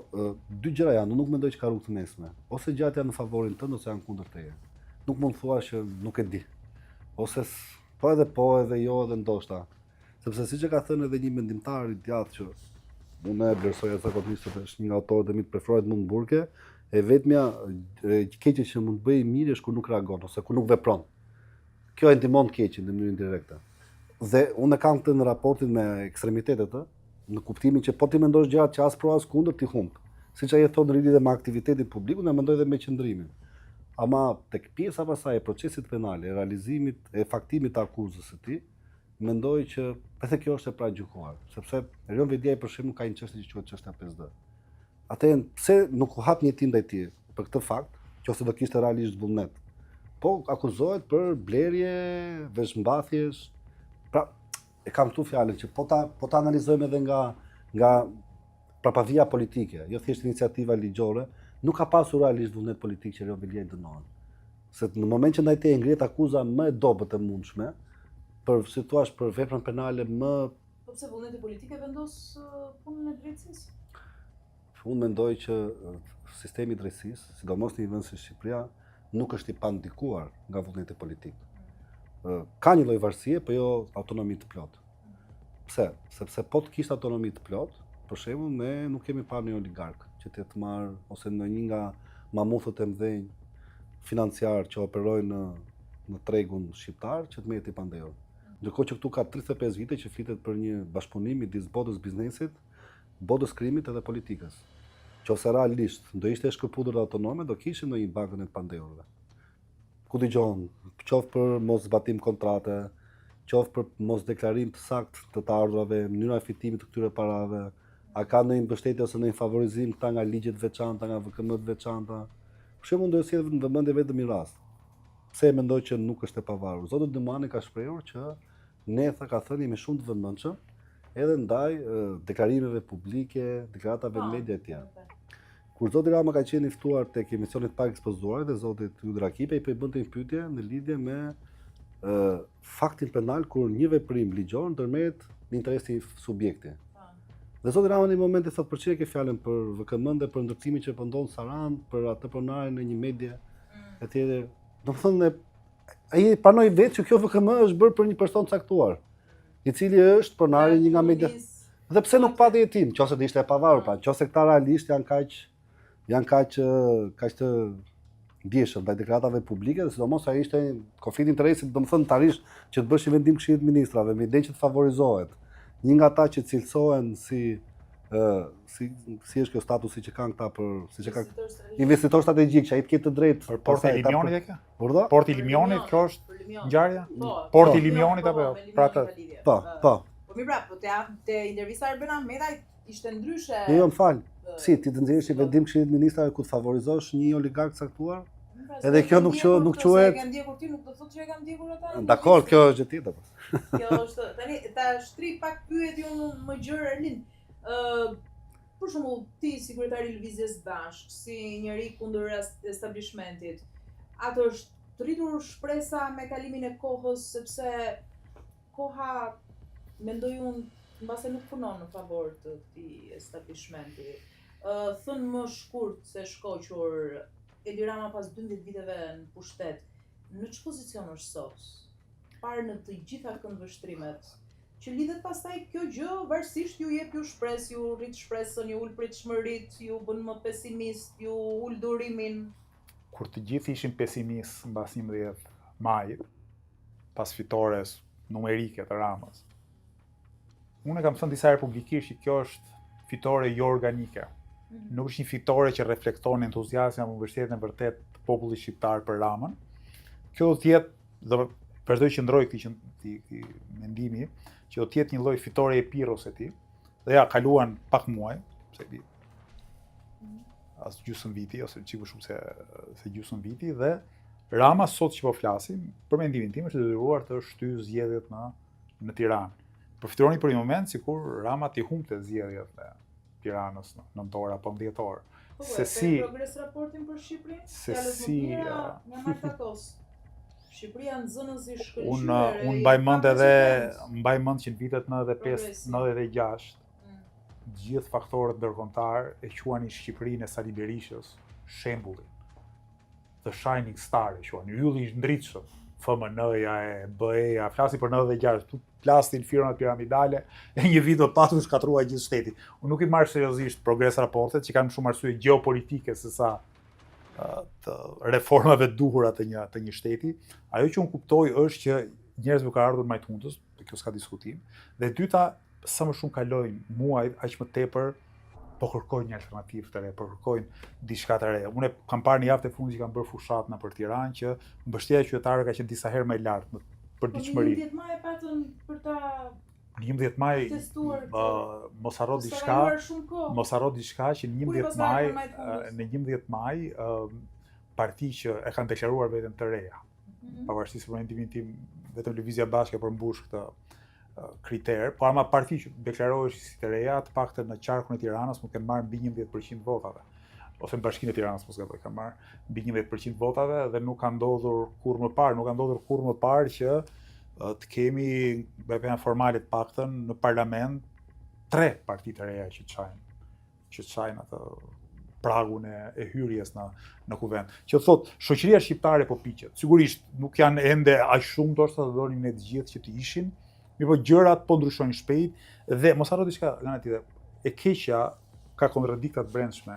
dy gjëra janë, nuk mendoj që ka rrugë të mesme. Ose gjatë janë në favorin tënd ose janë kundër teje. Nuk mund thua që nuk e di. Ose po edhe jo edhe ndoshta. Sepse siç e ka thënë edhe një mendimtar i djathtë që unë e vlerësoj zakonisht se është një nga autorët e mi të preferuar të Edmund Burke, e vetmja keqja që mund të bëjë mirë është kur nuk reagon ose kur nuk vepron. Kjo e ndihmon keqin në mënyrë indirekte. Dhe unë kam këtë në raportin me ekstremitetet, në kuptimin që po ti mendosh gjërat që as pro as kundër ti humb. Siç ai thonë në lidhje me aktivitetin publik, unë mendoj edhe me qëndrimin. Ama tek pjesa pasaj e procesit penal, e realizimit, e faktimit të akuzës së tij, mendoj që edhe kjo është e pragjykuar, sepse Erion Veliaj për shembull ka një çështje që quhet çështja 5D. Atëherë pse nuk u hap një hetim ndaj tij për këtë fakt, qofse do kishte realisht vullnet. Po akuzohet për blerje, veshmbathjesh. Pra, e kam këtu fjalën që po ta analizojmë edhe nga prapavia politike, jo thjesht iniciativa ligjore, nuk ka pasur realisht vullnet politik që Erion Veliaj dënohet. Se në moment që ndaj teje ngrihet akuza më e dobët e mundshme, për si thua për veprën penale më. Po pse vullneti politike vendos punën e drejtësisë? Unë mendoj që sistemi i drejtësisë, sidomos në një vend si Shqipëria, nuk është i pandikuar nga vullneti politik. Ka një lloj varësie, por jo autonomi të plotë. Pse? Sepse po të kishte autonomi të plotë, për shembull, ne nuk kemi parë një oligark që të marrë ose në një nga mamutët e mëdhenj financiar që operojnë në tregun shqiptar që të meti pandehur. Ndërkohë që këtu ka 35 vite që flitet për një bashkëpunim midis botës biznesit, botës krimit edhe politikës. Qofse realisht do ishte e shkëputur dhe autonome, do kishim në një bankën e pandeurve. Ku dëgjon, qoftë për mos zbatim kontrate, qoftë për mos deklarim të saktë të ardhurave, mënyra e fitimit të këtyre parave, a ka ndonjë mbështetje ose ndonjë favorizim këta nga ligjet veçanta, nga VKM-t veçanta. Për shembull, do të sjell në vëmendje vetëm një rast. Pse e mendoj që nuk është e pavarur? Zoti Dymani ka shprehur që Netha ka thënë me shumë të vëmendshëm edhe ndaj deklarimeve publike, deklaratave media e tjera. Kur zoti Rama ka qenë i ftuar tek emisionet pak ekspozuar dhe zoti Ylli Rakipe i bënte një pyetje në lidhje me faktin penal kur një veprim ligjor ndërmerret në interes të subjekti. Dhe zoti Rama në një moment i thotë për çfarë ke fjalën për VKM dhe për ndërtimin që po ndon Saran, për atë pronarin në një medie etj. Domethënë ai pranoi vetë që kjo VKM është bërë për një person caktuar, i cili është pronari një nga media. Dhe pse nuk pati jetim, nëse do ishte e pavarur, pra, nëse këta realisht janë kaq të ndjeshëm ndaj deklaratave publike, dhe sidomos ai ishte konflikt interesi, domethënë tarish që të bësh një vendim Këshillit të Ministrave me idenë që të favorizohet një nga ata që cilësohen si është kjo statusi që kanë këta për siç e ka investitor strategjik, që ai të ketë të drejtë për Porti i Limionit e kjo? Urdhë? Porti i Limionit, kjo është ngjarja? Porti i Limionit apo pra atë? Po. Po mirë, po te intervista e Erben Ahmeta ishte ndryshe. Jo, më fal. Si ti të nxjerrësh një vendim Këshillit të Ministrave ku të favorizosh një oligark caktuar? Edhe kjo nuk quhet. E ndjekur ti, nuk do thotë që e kanë ndjekur ata. Dakor, kjo është gjë tjetër. Kjo është tani ta shtri pak pyetje unë më gjër Erlin. Për shembull, ti si kryetari i Lëvizjes Bashk, si njeri kundër establishmentit, atë është rritur shpresa me kalimin e kohës, sepse koha mendoj unë mbase nuk punon në favor të këtij establishmenti. Thënë më shkurt se shkoqur, Edi Rama pas 12 viteve në pushtet, në ç'është pozicion është sot? Parë në të gjitha këndvështrimet, që lidhet pastaj kjo gjë, varësisht ju jep ju shpresë, ju rrit shpresën, ju ul pritshmëritë, ju bën më pesimist, ju ul durimin. Kur të gjithë ishin pesimist mbas 11 majit, pas fitores numerike të Ramës, unë kam thënë disa herë publikisht që kjo është fitore jo organike. Nuk është një fitore që reflekton entuziazmin apo mbështetjen e vërtet të popullit shqiptar për Ramën. Kjo do të jetë, do vazhdoj që ndroj këtij mendimi, që do të jetë një lloj fitore e pirros e tij. Dhe ja kaluan pak muaj, pse di. As gjysmë viti ose çiku shumë se gjysmë viti dhe Rama sot që po flasim, për mendimin tim është detyruar të shtyjë zgjedhjet në Tiranë. Përfituroni për një moment sikur Rama t'i humbte zgjedhjet në Tiranës në nëntor apo dhjetor. Se si progres raportin për Shqipërinë? Se si nga Marta Kos. Shqipëria nxënësi shkëlqyer. Unë mbaj mend që në vitet 95-96 gjithë faktorët ndërkombëtar e quanin Shqipërinë e Sali Berishës shembullin. The Shining Star e quanin, ylli i ndritshëm. FMN-ja, BE-ja, flasin për 96, plastin firmat piramidale, e një vit do pasu shkatrua gjithë shteti. Unë nuk i marrë seriozisht progres raportet, që kanë shumë arsye geopolitike se sa të reformave duhura të një shteti. Ajo që unë kuptoj është që njerëzve ka ardhur majtundës, kjo s'ka diskutim, dhe dyta, sa më shumë kalojnë muajt, aq më tepër po kërkojnë një alternativë të re, po kërkojnë diçka të re. Unë kam parë një javë të fundit që kanë bërë fushat në për Tiranë që mbështetja e qytetarëve ka qenë disa herë më e lartë për diçmëri. 11 maj e patën për ta 11 maj mos harro diçka që në 11 maj parti që e kanë deklaruar veten të reja. Pavarësisht se mendimin tim vetëm Lëvizja Bashke përmbush këtë kriter, po ama parti që deklarohesh si të reja, të paktën në qarkun e Tiranës nuk kanë marrë mbi 11% votave. Ose në Bashkinë e Tiranës mos gaboj, kanë marrë mbi 11% votave dhe nuk ka ndodhur kurrë më parë që të kemi BPN formale të paktën në parlament 3 parti të reja që çajnë atë pragun e hyrjes në kuvend. Që thot, shoqëria shqiptare po piqet. Sigurisht nuk janë ende aq shumë ndoshta të donin ne të gjithë që të ishin, mirëpo gjërat po ndryshojnë shpejt dhe mos harro diçka nga ana tjetër. E keqja ka kontradikta të brendshme,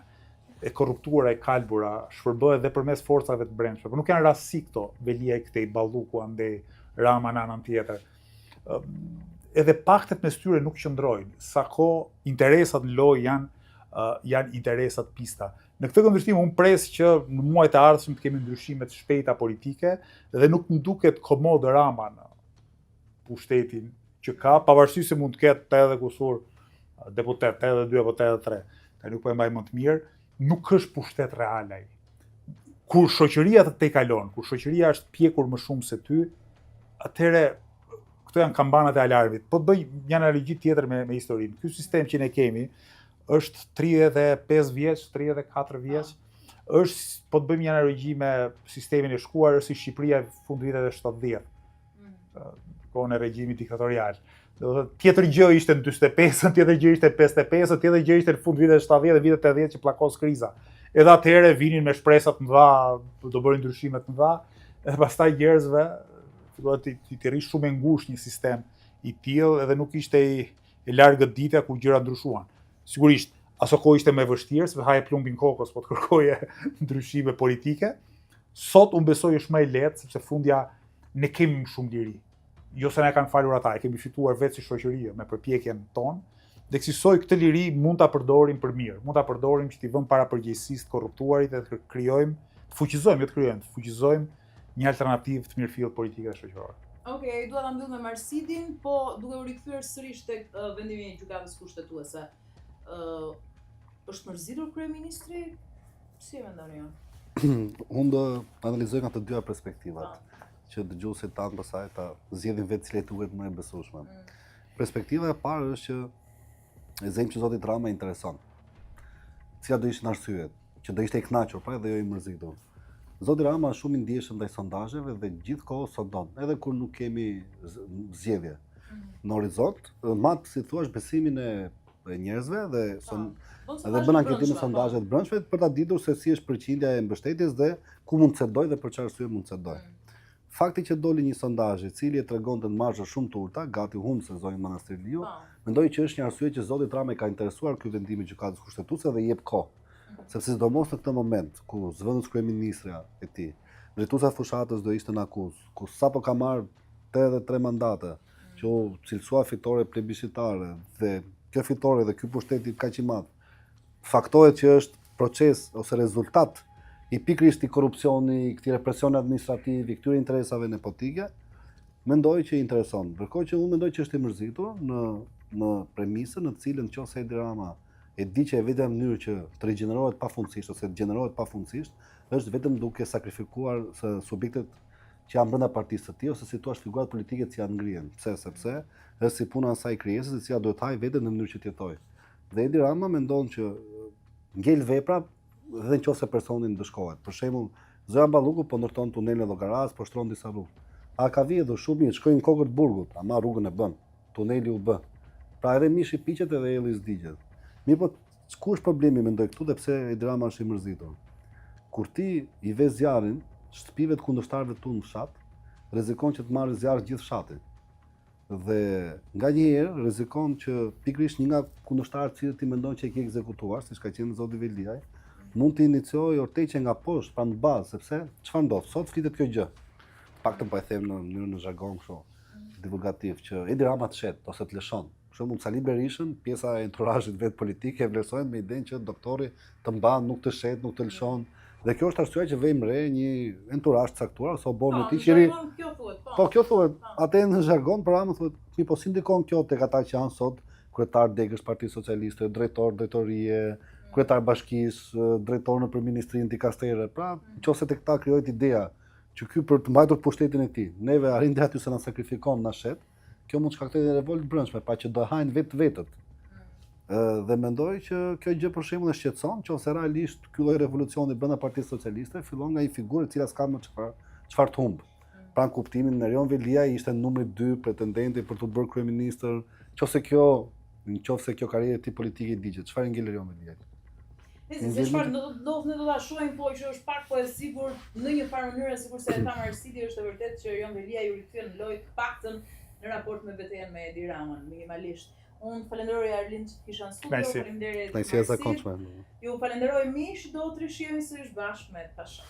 e korruptuara, e kalbura, shpërbohet edhe përmes forcave të brendshme. Por nuk janë rastësi këto, Velia e këtej, Balluku andej, Rama në anën tjetër. edhe paktet mes tyre nuk qëndrojnë, sa kohë interesat në lojë janë interesat pista. Në këtë kundërshtim unë pres që në muajt e ardhshëm të kemi ndryshime të shpejta politike dhe nuk më duket komod Rama në pushtetin që ka, pavarësisht se mund të ketë 80 kusur deputet, 82 apo 83, ta nuk po e mbaj më të mirë, nuk është pushtet real ai. Kur shoqëria të te kalon, kur shoqëria është pjekur më shumë se ty, atëherë këto janë kambanat e alarmit. Po bëj një analogji tjetër me historinë. Ky sistem që ne kemi është 35 vjeç, 34 vjeç, është, po të bëjmë një analogji me sistemin e shkuar, është si Shqipëria fund viteve 70, kohën e regjimit diktatorial. Tjetër gjë ishte në 45-ën, tjetër gjë ishte në 55-ën, tjetër gjë ishte në fund viteve 70 dhe vitet 80 që plakos kriza. Edhe atëherë vinin me shpresat mëdha, do bërin ndryshimet mëdha, edhe pastaj njerëzve filluan të rrish shumë e ngushtë një sistem i tillë edhe nuk ishte i largët ditëa ku gjërat ndryshuan. Sigurisht, aso kohë ishte më e vështirë, sepse haje plumbin kokës po të kërkoje ndryshime politike. Sot unë besoj është më e lehtë sepse fundja ne kemi më shumë liri. Jo se na kanë falur ata, e kemi fituar vetë si shoqëri me përpjekjen tonë. Dhe kësaj këtë liri mund ta përdorim për mirë. Mund ta përdorim që t'i vëmë para përgjegjësisë të korruptuarit dhe të krijojmë, të fuqizojmë një alternativë të mirëfillt politike dhe shoqërore. Okej, dua ta mbyll me Marsidin, po duke u rikthyer sërish tek vendimi i gjykatës kushtetuese. Është mërzitur kryeministri? Si e mendoni ju? Unë do analizoj nga të dyja perspektivat, që dëgjuesit tanë pasaj ta zgjedhin vetë cilat duhet më e besueshme. Perspektiva e parë është që e them që zoti Rama intereson. Cilat do ishin arsyet që do ishte i kënaqur pra dhe jo i mërzitur. Zoti Rama është shumë i ndjeshëm ndaj sondazheve dhe gjithkohë sondon, edhe kur nuk kemi zgjedhje. Në horizont, mat si thua besimin e njerëzve dhe bën anketime sondazhe të brendshme për ta ditur se si është përqindja e mbështetjes dhe ku mund të cedoj dhe për çfarë arsye mund të cedoj. Fakti që doli një sondazh i cili e tregonte në marzhe shumë të ulta, gati humbse zonjën Manastirliu, mendoj që është një arsye që zoti Rama ka interesuar ky vendim i gjykatës kushtetuese dhe jep kohë. Sepse sidomos në këtë moment ku zëvendës kryeministra e tij, drejtuesa fushatës do ishte në akuzë, ku sapo ka marrë 83 mandate, që u cilësua fitore plebiscitare dhe kjo fitore dhe ky pushtet kaq i madh, faktohet që është proces ose rezultat i pikërisht i korrupsioni, i këtij represioni administrativ, i këtyre interesave nepotike, mendoj që i intereson. Ndërkohë që unë mendoj që është i mërzitur në premisën në të cilën nëse Edi Rama e di që e vetëm mënyrë që të rigjenerohet pafundësisht ose të gjenerohet pafundësisht, është vetëm duke sakrifikuar subjektet që janë brenda partisë së tij ose si thua figurat politike që janë ngrihen. Pse? Sepse është si puna e asaj krijesës e cila duhet haj vetëm në mënyrë që të jetojë. Dhe Edi Rama mendon që ngel vepra dhe nëse personi ndëshkohet. Për shembull, Zoja Balluku po ndërton tunelin e Llogaras, po shtron disa rrugë. A ka vjedhur shumë mirë, shkojnë në kokën e burgut, ama rrugën e bën. Tuneli u bë. Pra edhe mishi piqet edhe elli zdigjet. Mirë po, ku është problemi mendoj këtu dhe pse Edi Rama është i mërzitur? Kur ti i ve zjarrin shtëpive të kundërshtarëve tu në fshat, rrezikon që të marrë zjarr gjithë fshati. Dhe nganjëherë rrezikon që pikërisht një nga kundërshtarët që ti mendon që e ke ekzekutuar, siç ka qenë zoti Veliaj, mund të iniciojë orteqje nga poshtë, pra në bazë, sepse çfarë ndodh? Sot flitet kjo gjë. Paktën po e them në mënyrë në zhargon kështu divulgativ që Edi Rama të shet ose të lëshon. Për shembull Sali Berishën, pjesa e enturazhit vet politike e vlerësohet me idenë që doktori të mban, nuk të shet, nuk të lëshon. Dhe kjo është arsyeja që vejmë re një enturazh të caktuar ose oborën e tij që po kjo thuhet. Atë në zhargon për Ramën thuhet, po si ndikon kjo tek ata që janë sot kryetar degësh Partisë Socialiste, drejtor drejtorie, kryetar bashkisë, drejtor në ministrinë Dikastere. Pra, nëse tek ta krijohet ideja që ky për të mbajtur pushtetin e tij, neve arrin deri aty se na sakrifikon na shet, kjo mund të shkaktojë një revoltë brendshme, pa që do hajnë vetët. Dhe mendoj që kjo gjë për shembull e shqetëson, nëse realisht ky lloj revolucioni brenda Partisë Socialiste fillon nga një figurë e cila s'ka më çfarë të humb. Pra në kuptimin Erion Veliaj ishte numri 2 pretendenti për të bërë kryeministër, nëse kjo karrierë e tij politike i digjet, çfarë ngel Erion Veliaj? Se çfarë ndodh ne do ta shohim, po që është pak po e sigurt në një farë mënyrë sikur se e tha Marsidi, është e vërtetë që Erion Veliaj u rikthyen në lojë të paktën në raport me betejën me Edi Ramën, minimalisht. Unë falenderoj Arlind që kisha në studio, faleminderit Marsit. Ju falenderoj miq, do të rishihemi sërish bashkë me Pasha.